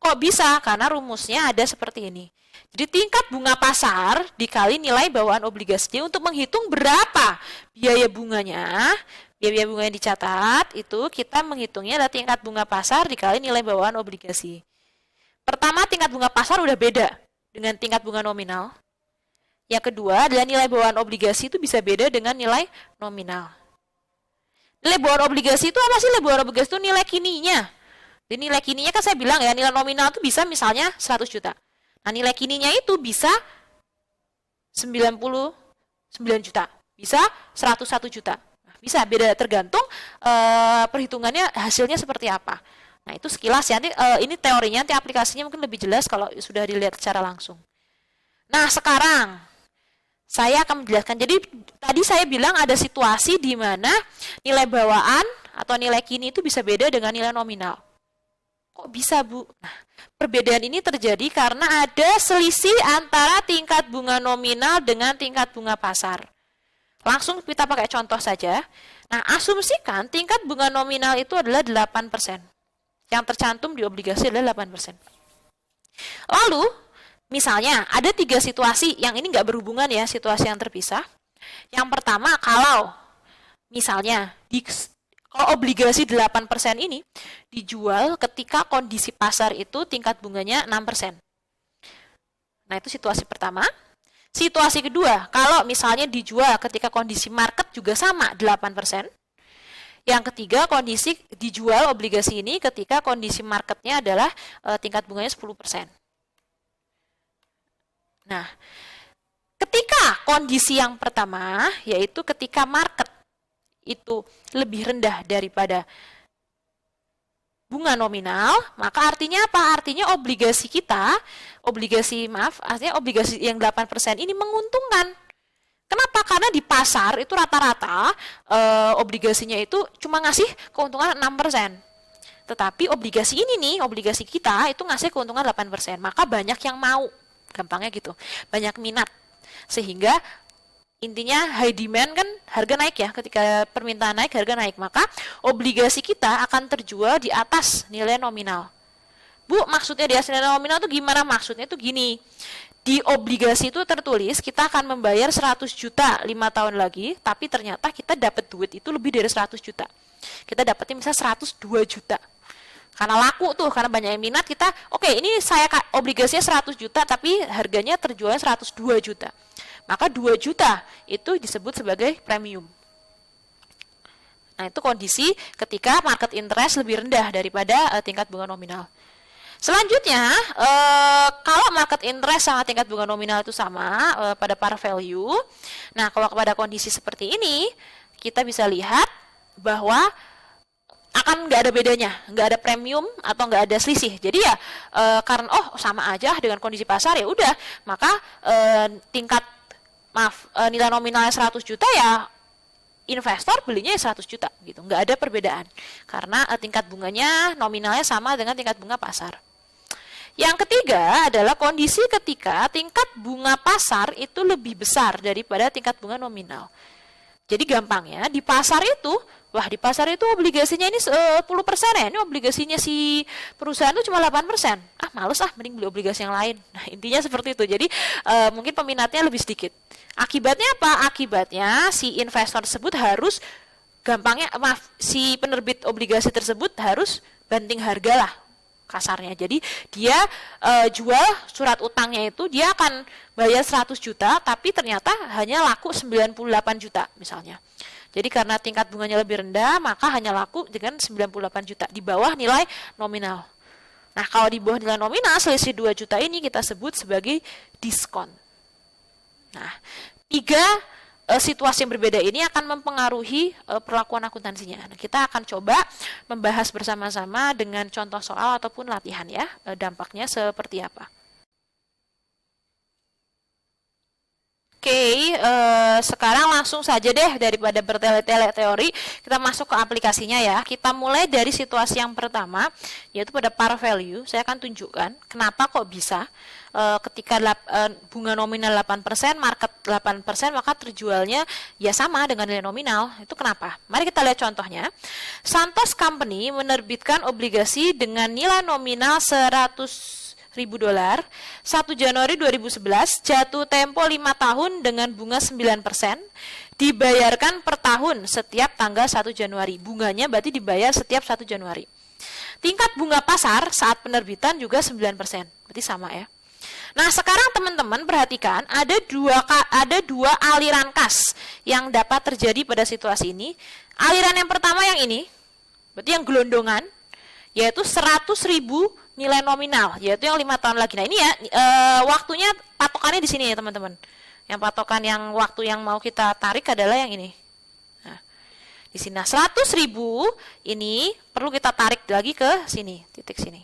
Kok bisa? Karena rumusnya ada seperti ini. Jadi tingkat bunga pasar dikali nilai bawaan obligasi. Untuk menghitung berapa biaya bunganya, biaya bunga yang dicatat, itu kita menghitungnya adalah tingkat bunga pasar dikali nilai bawaan obligasi. Pertama, tingkat bunga pasar udah beda dengan tingkat bunga nominal. Yang kedua adalah nilai bawaan obligasi itu bisa beda dengan nilai nominal. Nilai bawaan obligasi itu apa sih? Nilai bawaan obligasi itu nilai kininya. Jadi nilai kininya kan saya bilang ya, nilai nominal itu bisa misalnya 100 juta. Nah, nilai kininya itu bisa 99 juta, bisa 101 juta. Nah, bisa beda tergantung perhitungannya hasilnya seperti apa. Nah, itu sekilas ya. Nanti ini teorinya, nanti aplikasinya mungkin lebih jelas kalau sudah dilihat secara langsung. Nah, sekarang saya akan menjelaskan. Jadi tadi saya bilang ada situasi di mana nilai bawaan atau nilai kini itu bisa beda dengan nilai nominal. Kok bisa, Bu? Nah, perbedaan ini terjadi karena ada selisih antara tingkat bunga nominal dengan tingkat bunga pasar. Langsung kita pakai contoh saja. Nah, asumsikan tingkat bunga nominal itu adalah 8%. Yang tercantum di obligasi adalah 8%. Lalu, misalnya ada 3 situasi yang ini nggak berhubungan ya, situasi yang terpisah. Yang pertama, kalau misalnya kalau obligasi 8% ini dijual ketika kondisi pasar itu tingkat bunganya 6%. Nah, itu situasi pertama. Situasi kedua, kalau misalnya dijual ketika kondisi market juga sama 8%. Yang ketiga, kondisi dijual obligasi ini ketika kondisi marketnya adalah tingkat bunganya 10%. Nah, ketika kondisi yang pertama, yaitu ketika market itu lebih rendah daripada bunga nominal, maka artinya apa? Artinya obligasi yang 8% ini menguntungkan. Kenapa? Karena di pasar itu rata-rata obligasinya itu cuma ngasih keuntungan 6%. Tetapi obligasi ini nih, obligasi kita itu ngasih keuntungan 8%. Maka banyak yang mau, gampangnya gitu. Banyak minat. Sehingga intinya high demand kan harga naik ya, ketika permintaan naik harga naik, maka obligasi kita akan terjual di atas nilai nominal. Bu, maksudnya di atas nilai nominal itu gimana? Maksudnya itu gini, di obligasi itu tertulis kita akan membayar 100 juta 5 tahun lagi, tapi ternyata kita dapat duit itu lebih dari 100 juta. Kita dapatnya misalnya 102 juta. Karena laku tuh, karena banyak yang minat, kita oke, ini saya obligasinya 100 juta tapi harganya terjualnya 102 juta. Maka 2 juta itu disebut sebagai premium. Nah, itu kondisi ketika market interest lebih rendah daripada tingkat bunga nominal. Selanjutnya, kalau market interest sama tingkat bunga nominal itu sama pada par value, nah kalau pada kondisi seperti ini, kita bisa lihat bahwa akan nggak ada bedanya, nggak ada premium atau nggak ada selisih. Jadi ya karena sama aja dengan kondisi pasar, ya udah, maka tingkat nilai nominalnya 100 juta ya investor belinya 100 juta gitu, nggak ada perbedaan karena tingkat bunganya nominalnya sama dengan tingkat bunga pasar. Yang ketiga adalah kondisi ketika tingkat bunga pasar itu lebih besar daripada tingkat bunga nominal. Jadi gampangnya di pasar itu, obligasinya ini 10% ya, ini obligasinya si perusahaan itu cuma 8%. Males mending beli obligasi yang lain. Nah, intinya seperti itu. Jadi mungkin peminatnya lebih sedikit. Akibatnya apa? Akibatnya si investor tersebut harus si penerbit obligasi tersebut harus banting harga lah kasarnya. Jadi dia jual surat utangnya itu dia akan bayar 100 juta tapi ternyata hanya laku 98 juta misalnya. Jadi karena tingkat bunganya lebih rendah maka hanya laku dengan 98 juta di bawah nilai nominal. Nah, kalau di bawah nilai nominal selisih 2 juta ini kita sebut sebagai diskon. Nah, 3 situasi yang berbeda ini akan mempengaruhi perlakuan akuntansinya. Nah, kita akan coba membahas bersama-sama dengan contoh soal ataupun latihan ya, dampaknya seperti apa. Oke, sekarang langsung saja deh daripada bertele-tele teori, kita masuk ke aplikasinya ya. Kita mulai dari situasi yang pertama, yaitu pada par value. Saya akan tunjukkan kenapa kok bisa ketika bunga nominal 8%, market 8%, maka terjualnya ya sama dengan nilai nominal. Itu kenapa? Mari kita lihat contohnya. Santos Company menerbitkan obligasi dengan nilai nominal $100.000 1 Januari 2011, jatuh tempo 5 tahun dengan bunga 9%, dibayarkan per tahun setiap tanggal 1 Januari. Bunganya berarti dibayar setiap 1 Januari. Tingkat bunga pasar saat penerbitan juga 9%, berarti sama ya. Nah, sekarang teman-teman perhatikan ada dua aliran kas yang dapat terjadi pada situasi ini. Aliran yang pertama yang ini, berarti yang gelondongan, yaitu 100.000 nilai nominal, yaitu yang 5 tahun lagi. Nah, ini ya waktunya patokannya di sini ya teman-teman. Yang patokan yang waktu yang mau kita tarik adalah yang ini. Nah, di sini 100.000 ini perlu kita tarik lagi ke sini, titik sini.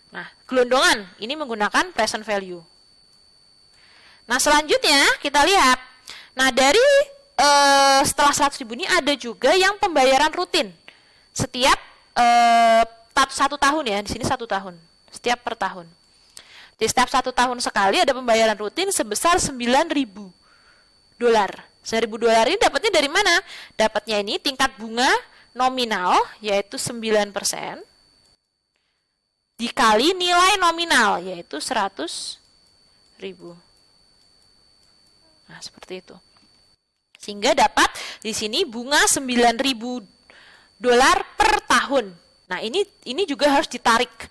Nah, gelondongan ini menggunakan present value. Nah, selanjutnya kita lihat. Nah, dari setelah 100.000 ini ada juga yang pembayaran rutin setiap 1 tahun ya, di sini 1 tahun, setiap per tahun. Jadi setiap 1 tahun sekali ada pembayaran rutin sebesar $9.000. $9.000 ini dapatnya dari mana? Dapatnya ini tingkat bunga nominal yaitu 9% dikali nilai nominal yaitu 100.000. Nah, seperti itu. Sehingga dapat di sini bunga $9.000 per tahun. Nah, ini juga harus ditarik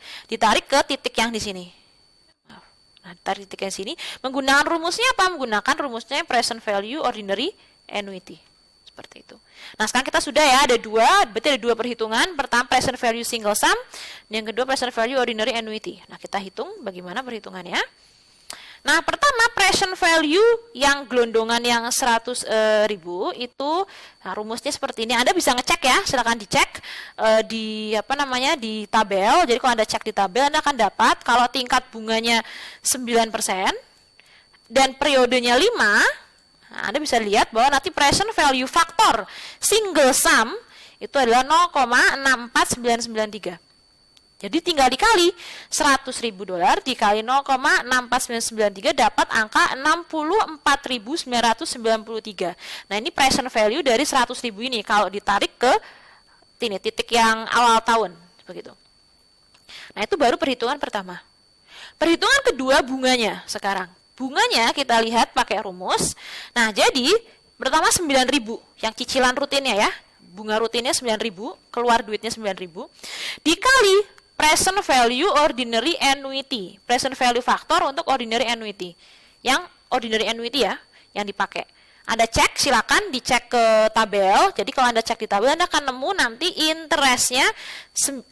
ke titik yang di sini. Nah, tarik titik yang sini menggunakan rumusnya apa? Menggunakan rumusnya present value ordinary annuity. Seperti itu. Nah, sekarang kita sudah ya berarti ada 2 perhitungan. Pertama present value single sum, yang kedua present value ordinary annuity. Nah, kita hitung bagaimana perhitungannya. Nah, pertama present value yang gelondongan yang 100.000 itu rumusnya seperti ini. Anda bisa ngecek ya, silakan dicek di tabel. Jadi kalau Anda cek di tabel Anda akan dapat kalau tingkat bunganya 9% dan periodenya 5, nah, Anda bisa lihat bahwa nanti present value faktor single sum itu adalah 0,64993. Jadi tinggal dikali $100.000 dikali 0,64993 dapat angka 64.993. Nah, ini present value dari 100.000 ini kalau ditarik ke titik yang awal tahun begitu. Nah, itu baru perhitungan pertama. Perhitungan kedua bunganya sekarang. Bunganya kita lihat pakai rumus. Nah, jadi pertama 9.000 yang cicilan rutinnya ya. Bunga rutinnya 9.000, keluar duitnya 9.000 dikali present value ordinary annuity, present value faktor untuk ordinary annuity. Yang ordinary annuity ya, yang dipakai. Anda cek, silakan dicek ke tabel. Jadi kalau Anda cek di tabel, Anda akan nemu nanti interestnya,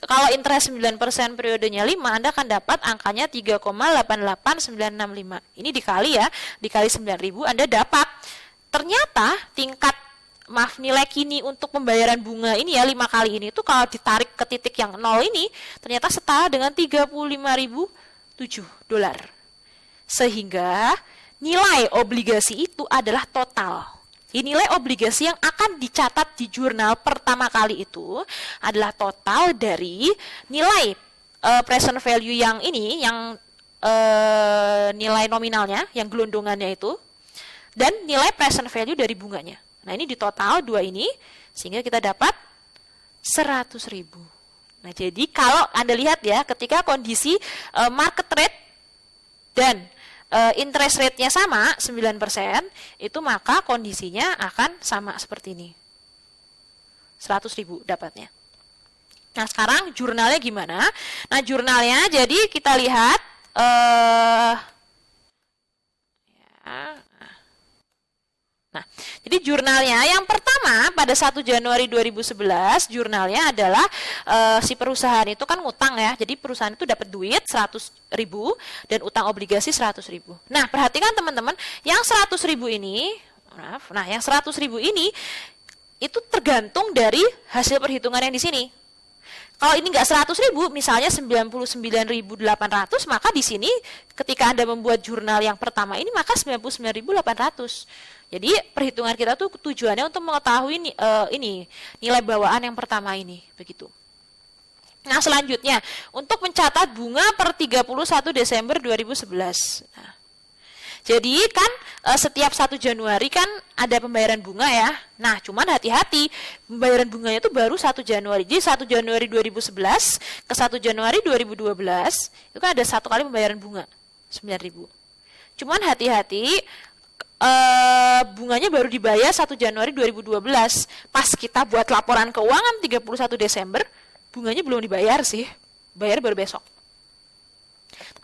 kalau interest 9% periodenya 5, Anda akan dapat angkanya 3,88965. Ini dikali ya, dikali 9.000, Anda dapat ternyata nilai kini untuk pembayaran bunga ini ya 5 kali ini tuh kalau ditarik ke titik yang 0 ini ternyata setara dengan 35.007 dolar. Sehingga nilai obligasi itu adalah total. Nilai obligasi yang akan dicatat di jurnal pertama kali itu adalah total dari nilai present value yang ini, yang nilai nominalnya, yang gelondongannya itu, dan nilai present value dari bunganya. Nah, ini di total dua ini, sehingga kita dapat 100.000. Nah, jadi kalau Anda lihat ya, ketika kondisi market rate dan interest rate-nya sama, 9%, itu maka kondisinya akan sama seperti ini. 100.000 dapatnya. Nah, sekarang jurnalnya gimana? Nah, jurnalnya jadi kita lihat, nah, jadi jurnalnya yang pertama pada 1 Januari 2011 jurnalnya adalah si perusahaan itu kan ngutang ya. Jadi perusahaan itu dapat duit 100.000 dan utang obligasi 100.000. Nah, perhatikan teman-teman, yang 100.000 ini, yang 100.000 ini itu tergantung dari hasil perhitungan yang di sini. Kalau ini enggak 100.000, misalnya 99.800, maka di sini ketika Anda membuat jurnal yang pertama ini maka 99.800. Jadi perhitungan kita tuh tujuannya untuk mengetahui nilai bawaan yang pertama ini, begitu. Nah, selanjutnya untuk mencatat bunga per 31 Desember 2011. Nah, jadi kan setiap 1 Januari kan ada pembayaran bunga ya. Nah, cuman hati-hati, pembayaran bunganya itu baru 1 Januari. Jadi 1 Januari 2011 ke 1 Januari 2012 itu kan ada satu kali pembayaran bunga 9.000. Cuman hati-hati, bunganya baru dibayar 1 Januari 2012. Pas kita buat laporan keuangan 31 Desember, bunganya belum dibayar sih. Bayar baru besok.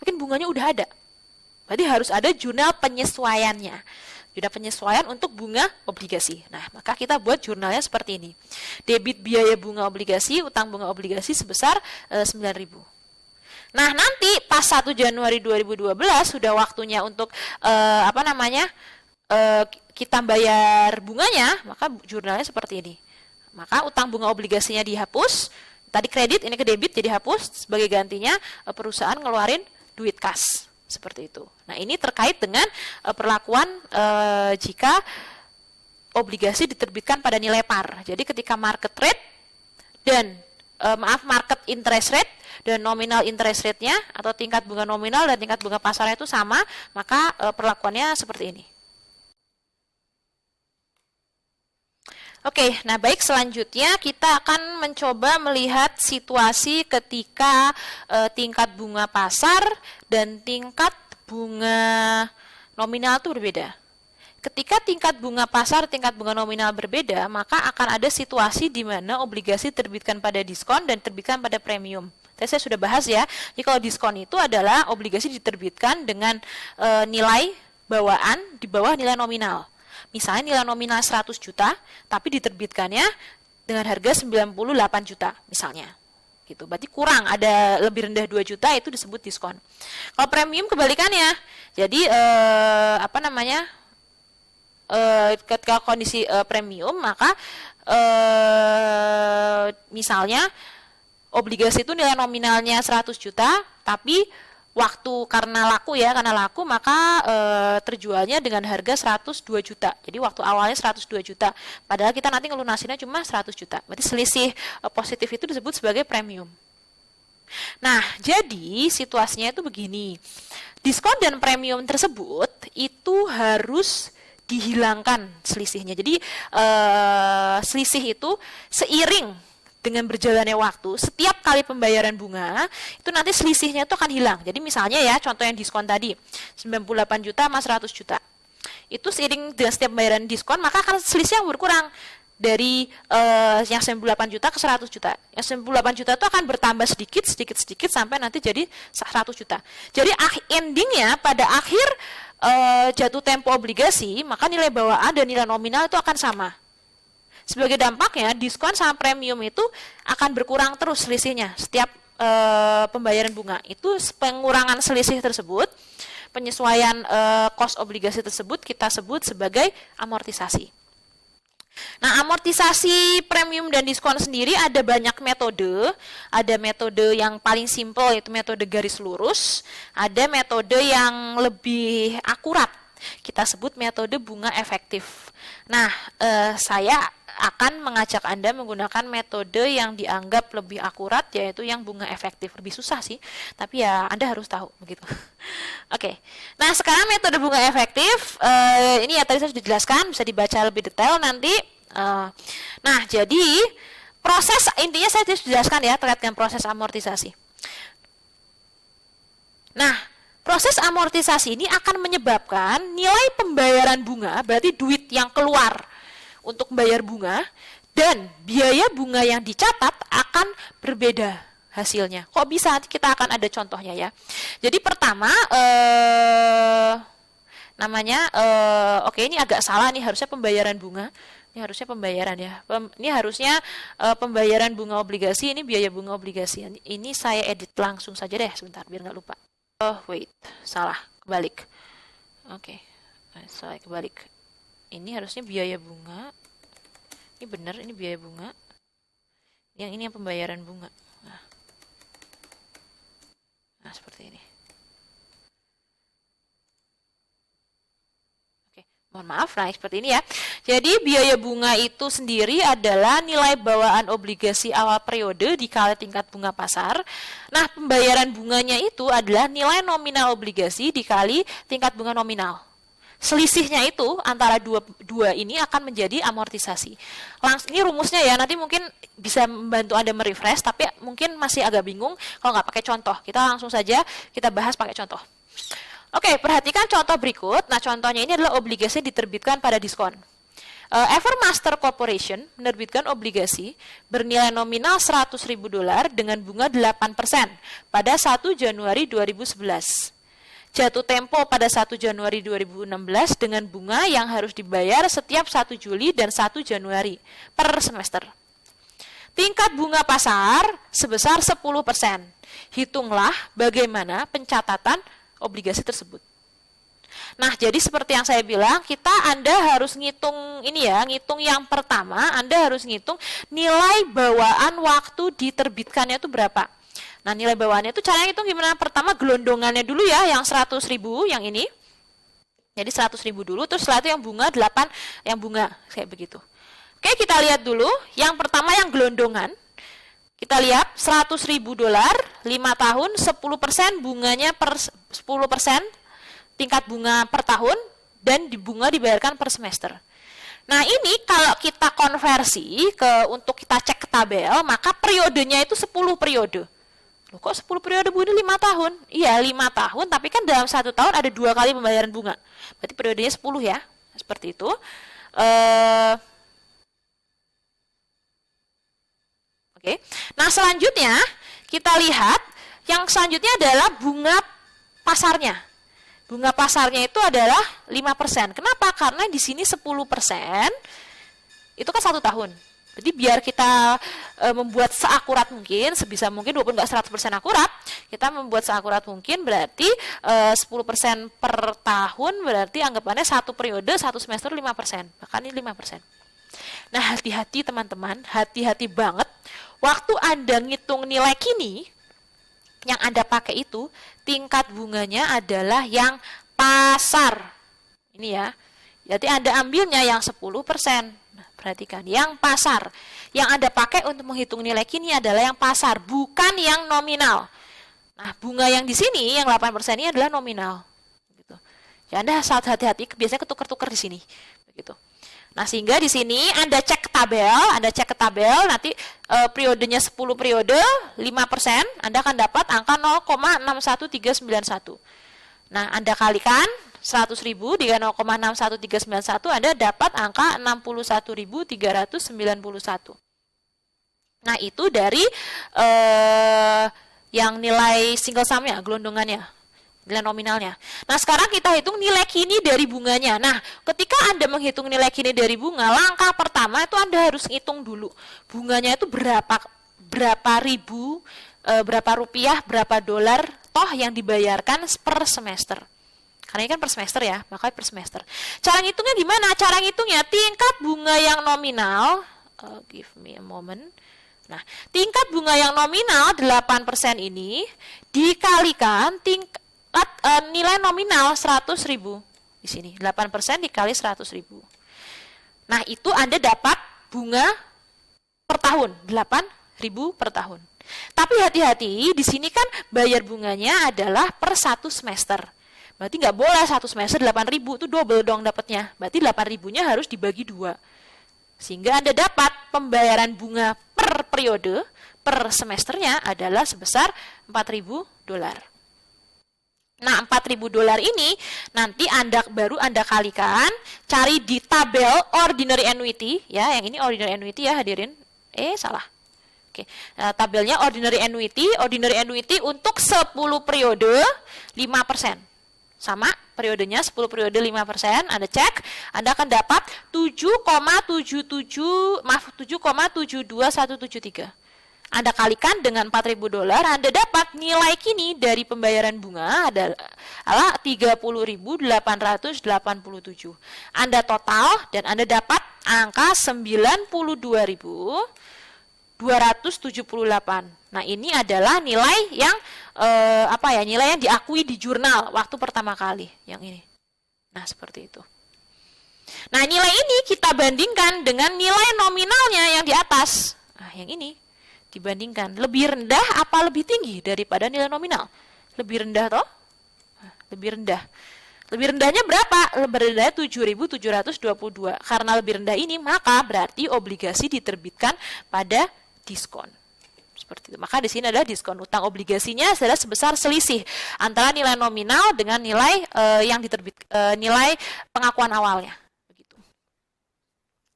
Mungkin bunganya udah ada. Berarti harus ada jurnal penyesuaiannya. Jurnal penyesuaian untuk bunga obligasi. Nah, maka kita buat jurnalnya seperti ini. Debit biaya bunga obligasi, utang bunga obligasi sebesar 9.000. Nah, nanti pas 1 Januari 2012 sudah waktunya untuk kita bayar bunganya, maka jurnalnya seperti ini. Maka utang bunga obligasinya dihapus, tadi kredit, ini ke debit jadi hapus, sebagai gantinya perusahaan ngeluarin duit kas. Seperti itu. Nah, ini terkait dengan perlakuan jika obligasi diterbitkan pada nilai par. Jadi ketika market rate dan market interest rate dan nominal interest rate-nya atau tingkat bunga nominal dan tingkat bunga pasarnya itu sama, maka perlakuannya seperti ini. Oke, nah baik, selanjutnya kita akan mencoba melihat situasi ketika tingkat bunga pasar dan tingkat bunga nominal itu berbeda. Ketika tingkat bunga pasar, tingkat bunga nominal berbeda, maka akan ada situasi di mana obligasi terbitkan pada diskon dan terbitkan pada premium. Tadi saya sudah bahas ya, jadi kalau diskon itu adalah obligasi diterbitkan dengan nilai bawaan di bawah nilai nominal. Misalnya nilai nominal 100 juta, tapi diterbitkannya dengan harga 98 juta misalnya. Gitu. Berarti kurang, ada lebih rendah 2 juta, itu disebut diskon. Kalau premium kebalikannya. Jadi ketika kondisi premium, maka misalnya obligasi itu nilai nominalnya 100 juta, tapi waktu karena laku maka terjualnya dengan harga 102 juta. Jadi waktu awalnya 102 juta, padahal kita nanti ngelunasinnya cuma 100 juta. Berarti selisih positif itu disebut sebagai premium. Nah, jadi situasinya itu begini. Diskon dan premium tersebut itu harus dihilangkan selisihnya. Jadi selisih itu seiring dengan berjalannya waktu, setiap kali pembayaran bunga, itu nanti selisihnya itu akan hilang. Jadi misalnya ya, contoh yang diskon tadi, 98 juta sama 100 juta. Itu seiring dengan setiap pembayaran diskon, maka akan selisih yang berkurang. Dari yang 98 juta ke 100 juta. Yang 98 juta itu akan bertambah sedikit, sampai nanti jadi 100 juta. Jadi endingnya pada akhir jatuh tempo obligasi, maka nilai bawaan dan nilai nominal itu akan sama. Sebagai dampaknya, diskon sama premium itu akan berkurang terus selisihnya setiap pembayaran bunga. Itu pengurangan selisih tersebut penyesuaian cost obligasi tersebut kita sebut sebagai amortisasi. Nah, amortisasi premium dan diskon sendiri ada banyak metode. Ada metode yang paling simpel yaitu metode garis lurus. Ada metode yang lebih akurat. Kita sebut metode bunga efektif. Nah, saya akan mengajak Anda menggunakan metode yang dianggap lebih akurat, yaitu yang bunga efektif. Lebih susah sih, tapi ya Anda harus tahu begitu. Oke. Nah, sekarang metode bunga efektif ini ya tadi saya sudah jelaskan, bisa dibaca lebih detail nanti. Nah, jadi proses intinya saya sudah jelaskan ya terkait dengan proses amortisasi. Nah, proses amortisasi ini akan menyebabkan nilai pembayaran bunga, berarti duit yang keluar untuk membayar bunga, dan biaya bunga yang dicatat akan berbeda hasilnya. Kok bisa? Nanti kita akan ada contohnya ya. Jadi pertama, oke ini agak salah nih, harusnya pembayaran bunga. Ini harusnya pembayaran ya. Ini harusnya pembayaran bunga obligasi, ini biaya bunga obligasi. Ini saya edit langsung saja deh, sebentar biar nggak lupa. Wait, salah, kebalik. Oke, saya kebalik. Ini harusnya biaya bunga. Ini benar, ini biaya bunga. Yang ini yang pembayaran bunga. Nah seperti ini. Oke, mohon maaf, nah seperti ini ya. Jadi biaya bunga itu sendiri adalah nilai bawaan obligasi awal periode dikali tingkat bunga pasar. Nah, pembayaran bunganya itu adalah nilai nominal obligasi dikali tingkat bunga nominal. Selisihnya itu antara dua ini akan menjadi amortisasi. Ini rumusnya ya, nanti mungkin bisa membantu Anda merefresh, tapi mungkin masih agak bingung kalau nggak pakai contoh. Kita langsung saja kita bahas pakai contoh. Oke, perhatikan contoh berikut. Nah, contohnya ini adalah obligasi diterbitkan pada diskon. Evermaster Corporation menerbitkan obligasi bernilai nominal $100.000 dengan bunga 8% pada 1 Januari 2011. Jatuh tempo pada 1 Januari 2016 dengan bunga yang harus dibayar setiap 1 Juli dan 1 Januari per semester. Tingkat bunga pasar sebesar 10%. Hitunglah bagaimana pencatatan obligasi tersebut. Nah, jadi seperti yang saya bilang, Anda harus ngitung ini ya, ngitung yang pertama, Anda harus ngitung nilai bawaan waktu diterbitkannya itu berapa. Nah, nilai bawaannya itu caranya ngitung gimana? Pertama gelondongannya dulu ya, yang 100.000 yang ini. Jadi 100.000 dulu, terus setelah itu yang bunga 8, yang bunga kayak begitu. Oke, kita lihat dulu. Yang pertama yang gelondongan. Kita lihat $100.000, 5 tahun, 10% bunganya per 10%. Tingkat bunga per tahun dan bunga dibayarkan per semester. Nah, ini kalau kita konversi untuk kita cek ke tabel, maka periodenya itu 10 periode. Loh, kok 10 periode Bu, ini 5 tahun? Iya, 5 tahun, tapi kan dalam 1 tahun ada 2 kali pembayaran bunga. Berarti periodenya 10 ya. Seperti itu. Oke. Nah, selanjutnya kita lihat yang selanjutnya adalah bunga pasarnya. Bunga pasarnya itu adalah 5%. Kenapa? Karena di sini 10% itu kan 1 tahun. Jadi biar kita membuat seakurat mungkin, sebisa mungkin, walaupun nggak 100% akurat, kita membuat seakurat mungkin, berarti 10% per tahun, berarti anggapannya 1 periode, 1 semester 5%. Bahkan ini 5%. Nah, hati-hati teman-teman, hati-hati banget. Waktu Anda ngitung nilai kini, yang Anda pakai itu tingkat bunganya adalah yang pasar. Ini ya. Jadi Anda ambilnya yang 10%. Nah, perhatikan, yang pasar. Yang Anda pakai untuk menghitung nilai kini adalah yang pasar, bukan yang nominal. Nah, bunga yang di sini yang 8% ini adalah nominal. Gitu. Ya, Anda harus hati-hati, biasanya ketukar-tukar di sini. Begitu. Nah, sehingga di sini Anda cek ke tabel, nanti periodenya 10 periode, 5%, Anda akan dapat angka 0,61391. Nah, Anda kalikan 100.000 dengan 0,61391, Anda dapat angka 61.391. Nah, itu dari yang nilai single sum-nya, gelondongannya. Nilai nominalnya. Nah, sekarang kita hitung nilai kini dari bunganya. Nah, ketika Anda menghitung nilai kini dari bunga, langkah pertama itu Anda harus hitung dulu bunganya itu berapa ribu, berapa rupiah, berapa dolar toh yang dibayarkan per semester. Karena ini kan per semester ya, makanya per semester. Cara ngitungnya gimana? Cara ngitungnya tingkat bunga yang nominal, give me a moment. Nah, tingkat bunga yang nominal 8% ini dikalikan tingkat nilai nominal 100.000 di sini. 8% dikali 100.000. Nah, itu Anda dapat bunga per tahun, 8.000 per tahun. Tapi hati-hati, di sini kan bayar bunganya adalah per satu semester. Berarti nggak boleh satu semester 8.000, itu double dong dapatnya. Berarti 8.000-nya harus dibagi 2. Sehingga Anda dapat pembayaran bunga per periode, per semesternya adalah sebesar $4.000. Nah, $4.000 ini nanti baru Anda kalikan, cari di tabel ordinary annuity, ya, yang ini ordinary annuity ya hadirin. Salah. Oke, tabelnya ordinary annuity untuk 10 periode 5%. Sama periodenya 10 periode 5%, Anda cek, Anda akan dapat 7,72173. Anda kalikan dengan $4.000, Anda dapat nilai kini dari pembayaran bunga adalah 30.887. Anda total dan Anda dapat angka 92.278. Nah, ini adalah nilai yang nilai yang diakui di jurnal waktu pertama kali, yang ini. Nah, seperti itu. Nah, nilai ini kita bandingkan dengan nilai nominalnya yang di atas. Nah, yang ini dibandingkan lebih rendah apa lebih tinggi daripada nilai nominal? Lebih rendah toh? Nah, lebih rendah. Lebih rendahnya berapa? Lebih rendahnya 7.722. Karena lebih rendah ini, maka berarti obligasi diterbitkan pada diskon. Seperti itu. Maka di sini ada diskon utang obligasinya adalah sebesar selisih antara nilai nominal dengan nilai yang nilai pengakuan awalnya. Begitu.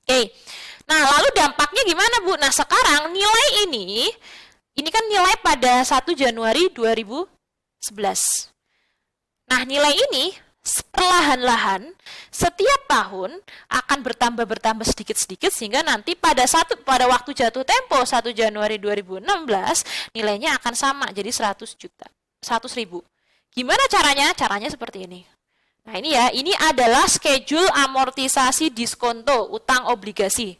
Oke. Nah, lalu dampaknya gimana, Bu? Nah, sekarang nilai ini kan nilai pada 1 Januari 2011. Nah, nilai ini perlahan-lahan setiap tahun akan bertambah sedikit-sedikit sehingga nanti pada waktu jatuh tempo 1 Januari 2016 nilainya akan sama jadi 100.000. Gimana caranya? Caranya seperti ini. Nah, ini adalah schedule amortisasi diskonto utang obligasi.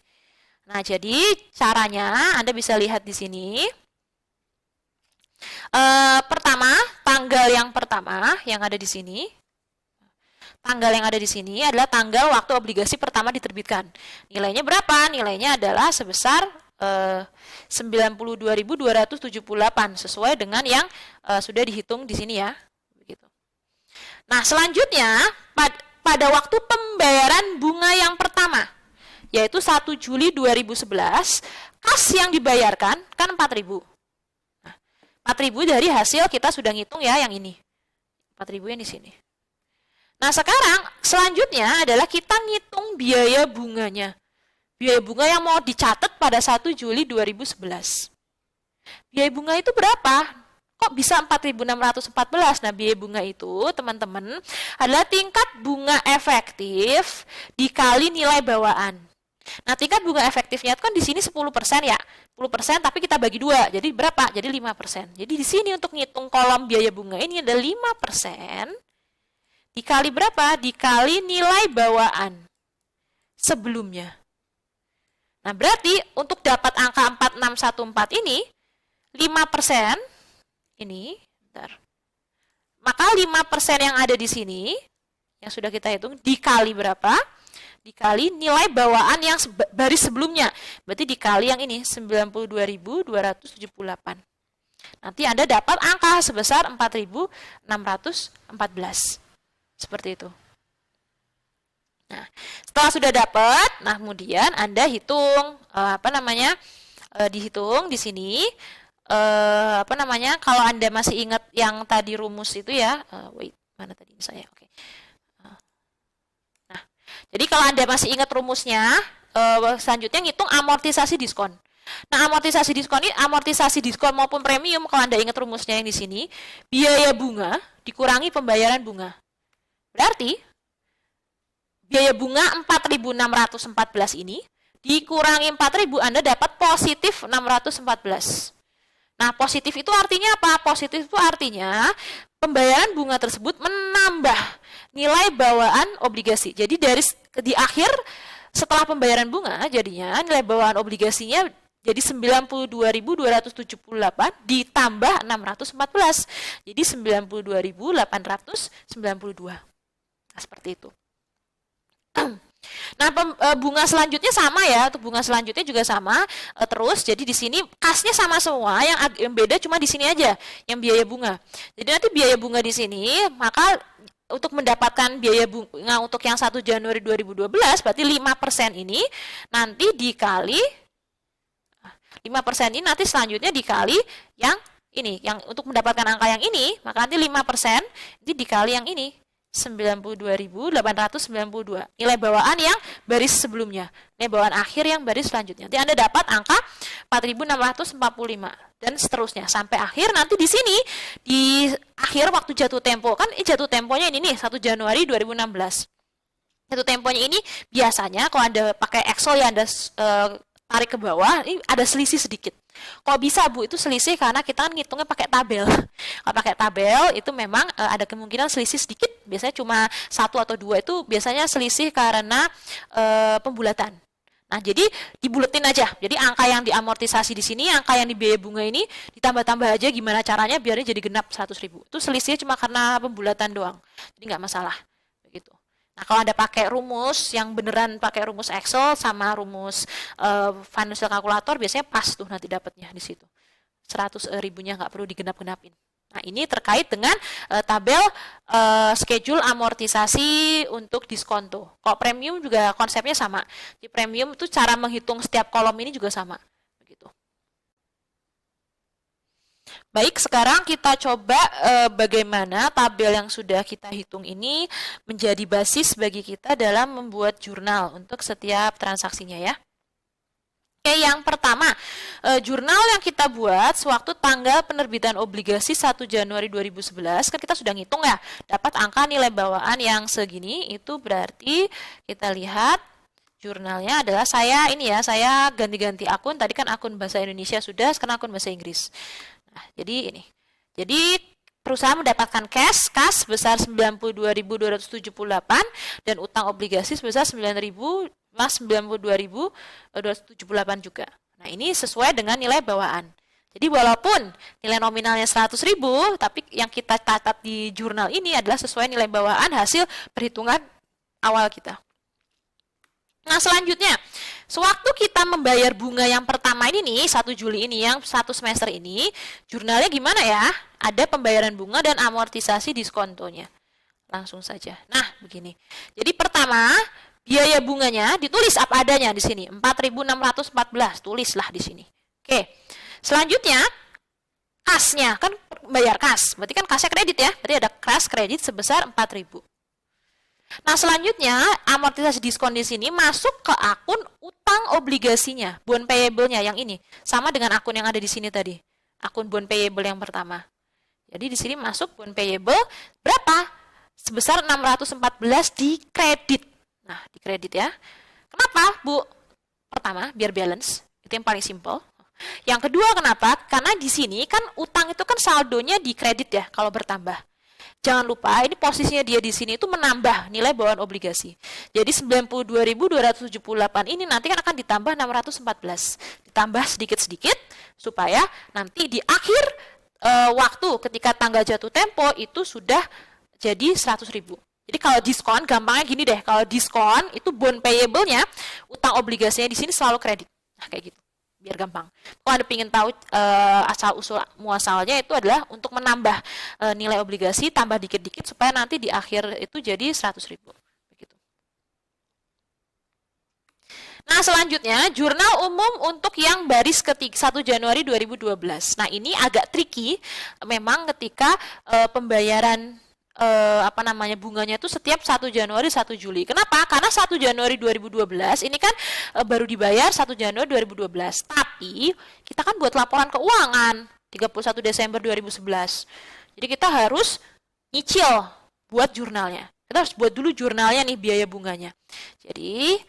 Nah, jadi caranya Anda bisa lihat di sini. Pertama, tanggal yang pertama yang ada di sini. Tanggal yang ada di sini adalah tanggal waktu obligasi pertama diterbitkan. Nilainya berapa? Nilainya adalah sebesar 92.278 sesuai dengan yang sudah dihitung di sini ya. Begitu. Nah, selanjutnya pada waktu pembayaran bunga yang pertama, yaitu 1 Juli 2011, kas yang dibayarkan kan 4.000. Nah, 4.000 dari hasil kita sudah ngitung ya yang ini. 4.000 yang di sini. Nah, sekarang selanjutnya adalah kita ngitung biaya bunganya. Biaya bunga yang mau dicatat pada 1 Juli 2011. Biaya bunga itu berapa? Kok bisa 4.614? Nah, biaya bunga itu, teman-teman, adalah tingkat bunga efektif dikali nilai bawaan. Nah, tingkat bunga efektifnya itu kan di sini 10% ya. 10% tapi kita bagi 2. Jadi berapa? Jadi 5%. Jadi di sini untuk ngitung kolom biaya bunga ini ada 5%. Dikali berapa? Dikali nilai bawaan sebelumnya. Nah, berarti untuk dapat angka 4614 ini, 5% ini, bentar. Maka 5% yang ada di sini, yang sudah kita hitung, dikali berapa? Dikali nilai bawaan yang baris sebelumnya. Berarti dikali yang ini, 92.278. Nanti Anda dapat angka sebesar 4.614. Seperti itu. Nah, setelah sudah dapat, nah kemudian Anda hitung dihitung di sini kalau Anda masih ingat yang tadi rumus itu ya. Mana tadi saya? Oke. Nah, jadi kalau Anda masih ingat rumusnya, selanjutnya ngitung amortisasi diskon. Nah, amortisasi diskon maupun premium kalau Anda ingat rumusnya yang di sini, biaya bunga dikurangi pembayaran bunga. Berarti biaya bunga 4.614 ini dikurangi 4.000 Anda dapat positif 614. Nah, positif itu artinya apa? Positif itu artinya pembayaran bunga tersebut menambah nilai bawaan obligasi. Jadi di akhir setelah pembayaran bunga jadinya nilai bawaan obligasinya jadi 92.278 ditambah 614. Jadi 92.892. Nah, seperti itu. Nah, bunga selanjutnya sama ya. Untuk bunga selanjutnya juga sama. Terus jadi di sini kasnya sama semua, yang beda cuma di sini aja yang biaya bunga. Jadi nanti biaya bunga di sini, maka untuk mendapatkan biaya bunga untuk yang 1 Januari 2012 berarti 5% ini nanti dikali 5% ini nanti selanjutnya dikali yang ini, yang untuk mendapatkan angka yang ini, maka nanti 5% ini dikali yang ini, 92.892. Nilai bawaan yang baris sebelumnya, nilai bawaan akhir yang baris selanjutnya. Nanti Anda dapat angka 4.645 dan seterusnya sampai akhir. Nanti di sini di akhir waktu jatuh tempo, kan jatuh temponya ini nih 1 Januari 2016. Jatuh temponya ini biasanya kalau Anda pakai Excel ya Anda tarik ke bawah, ini ada selisih sedikit. Kok bisa Bu? Itu selisih karena kita kan ngitungnya pakai tabel. Kalau pakai tabel itu memang ada kemungkinan selisih sedikit. Biasanya cuma 1 atau 2 itu biasanya selisih karena pembulatan. Nah, jadi dibuletin aja. Jadi angka yang diamortisasi di sini, angka yang di biaya bunga ini ditambah-tambah aja gimana caranya biarnya jadi genap 100.000. Itu selisihnya cuma karena pembulatan doang. Jadi nggak masalah. Begitu. Nah, kalau Anda pakai rumus yang beneran pakai rumus Excel sama rumus financial calculator, biasanya pas tuh nanti dapatnya di situ. 100.000-nya nggak perlu digenap-genapin. Nah, ini terkait dengan tabel schedule amortisasi untuk diskonto. Kalau premium juga konsepnya sama. Di premium itu cara menghitung setiap kolom ini juga sama. Begitu. Baik, sekarang kita coba bagaimana tabel yang sudah kita hitung ini menjadi basis bagi kita dalam membuat jurnal untuk setiap transaksinya ya. Oke, yang pertama, jurnal yang kita buat sewaktu tanggal penerbitan obligasi 1 Januari 2011, kan kita sudah ngitung ya, dapat angka nilai bawaan yang segini, itu berarti kita lihat jurnalnya adalah saya ganti-ganti akun, tadi kan akun bahasa Indonesia sudah, sekarang akun bahasa Inggris. Nah, jadi ini. Jadi perusahaan mendapatkan kas sebesar 92.278 dan utang obligasi sebesar 92.278 juga. Nah, ini sesuai dengan nilai bawaan. Jadi walaupun nilai nominalnya 100.000, tapi yang kita catat di jurnal ini adalah sesuai nilai bawaan hasil perhitungan awal kita. Nah, selanjutnya, sewaktu kita membayar bunga yang pertama ini nih, 1 Juli ini, yang 1 semester ini, jurnalnya gimana ya? Ada pembayaran bunga dan amortisasi diskontonya. Langsung saja. Nah, begini. Jadi pertama, biaya bunganya ditulis apa adanya di sini, 4.614, tulislah di sini. Oke. Selanjutnya, kasnya, kan bayar kas, berarti kan kasnya kredit ya, berarti ada kas kredit sebesar 4.000. Nah, selanjutnya amortisasi diskon di sini masuk ke akun utang obligasinya, bond payable-nya yang ini, sama dengan akun yang ada di sini tadi, akun bond payable yang pertama. Jadi di sini masuk bond payable berapa? Sebesar 614 di kredit. Nah, di kredit ya. Kenapa, Bu? Pertama, biar balance, itu yang paling simple. Yang kedua, kenapa? Karena di sini kan utang itu kan saldonya di kredit ya, kalau bertambah. Jangan lupa, ini posisinya dia di sini itu menambah nilai bawaan obligasi. Jadi 92.278 ini nanti kan akan ditambah 614. Ditambah sedikit-sedikit supaya nanti di akhir waktu ketika tanggal jatuh tempo itu sudah jadi 100.000. Jadi kalau diskon, gampangnya gini deh, kalau diskon itu bond payable-nya, utang obligasinya di sini selalu kredit. Nah, kayak gitu. Biar gampang. Kalau Anda ingin tahu asal-usul muasalnya itu adalah untuk menambah nilai obligasi, tambah dikit-dikit supaya nanti di akhir itu jadi 100.000. Begitu. Nah, selanjutnya jurnal umum untuk yang baris ketiga 1 Januari 2012. Nah, ini agak tricky memang ketika pembayaran bunganya itu setiap 1 Januari 1 Juli. Kenapa? Karena 1 Januari 2012 ini kan baru dibayar 1 Januari 2012. Tapi kita kan buat laporan keuangan 31 Desember 2011. Jadi kita harus nyicil buat jurnalnya. Kita harus buat dulu jurnalnya nih, biaya bunganya. Jadi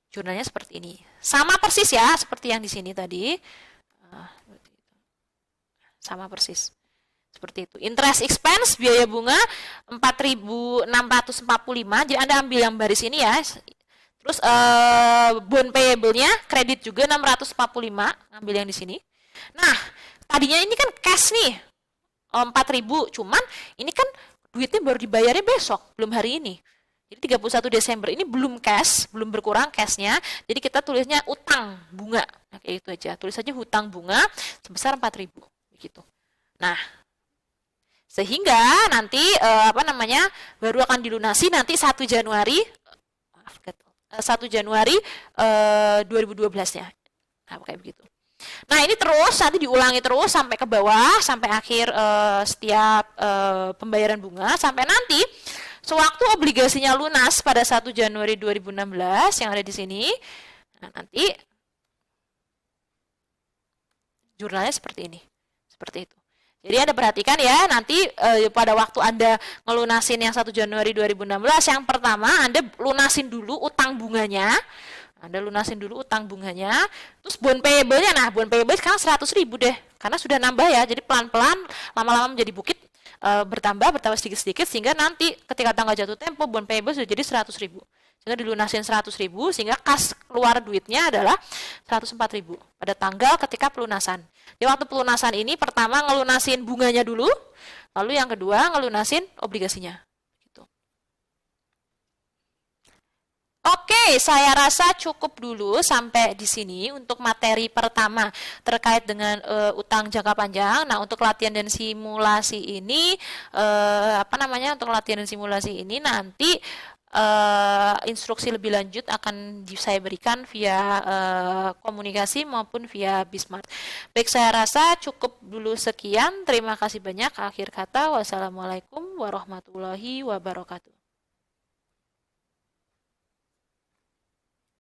jurnalnya seperti ini. Sama persis ya seperti yang di sini tadi. Sama persis. Seperti itu. Interest expense, biaya bunga 4.645. Jadi Anda ambil yang baris ini ya. Terus bond payable-nya kredit juga 645, ambil yang di sini. Nah, tadinya ini kan cash nih. 4.000, cuman ini kan duitnya baru dibayarnya besok, belum hari ini. Jadi 31 Desember ini belum cash, belum berkurang cashnya. Jadi kita tulisnya utang bunga. Nah, kayak itu aja. Tulis aja hutang bunga sebesar 4.000 begitu. Nah, sehingga nanti baru akan dilunasi nanti 1 Januari 1 Januari 2012-nya. Nah, kayak begitu. Nah, ini terus nanti diulangi terus sampai ke bawah, sampai akhir setiap pembayaran bunga, sampai nanti sewaktu obligasinya lunas pada 1 Januari 2016 yang ada di sini. Nah, nanti jurnalnya seperti ini. Seperti itu. Jadi Anda perhatikan ya, nanti pada waktu Anda ngelunasin yang 1 Januari 2016, yang pertama Anda lunasin dulu utang bunganya. Anda lunasin dulu utang bunganya, terus bond payable-nya. Nah, bond payable sekarang 100.000 deh, karena sudah nambah ya, jadi pelan-pelan, lama-lama menjadi bukit, bertambah sedikit-sedikit, sehingga nanti ketika tanggal jatuh tempo, bond payable sudah jadi 100.000. Sehingga dilunasin 100.000, sehingga kas keluar duitnya adalah 104.000 pada tanggal ketika pelunasan. Di waktu pelunasan ini, pertama ngelunasin bunganya dulu, lalu yang kedua ngelunasin obligasinya. Oke, saya rasa cukup dulu sampai di sini untuk materi pertama terkait dengan utang jangka panjang. Nah, untuk latihan dan simulasi ini untuk latihan dan simulasi ini nanti instruksi lebih lanjut akan saya berikan via komunikasi maupun via Bismart. Baik, saya rasa cukup dulu sekian. Terima kasih banyak. Akhir kata, wassalamualaikum warahmatullahi wabarakatuh.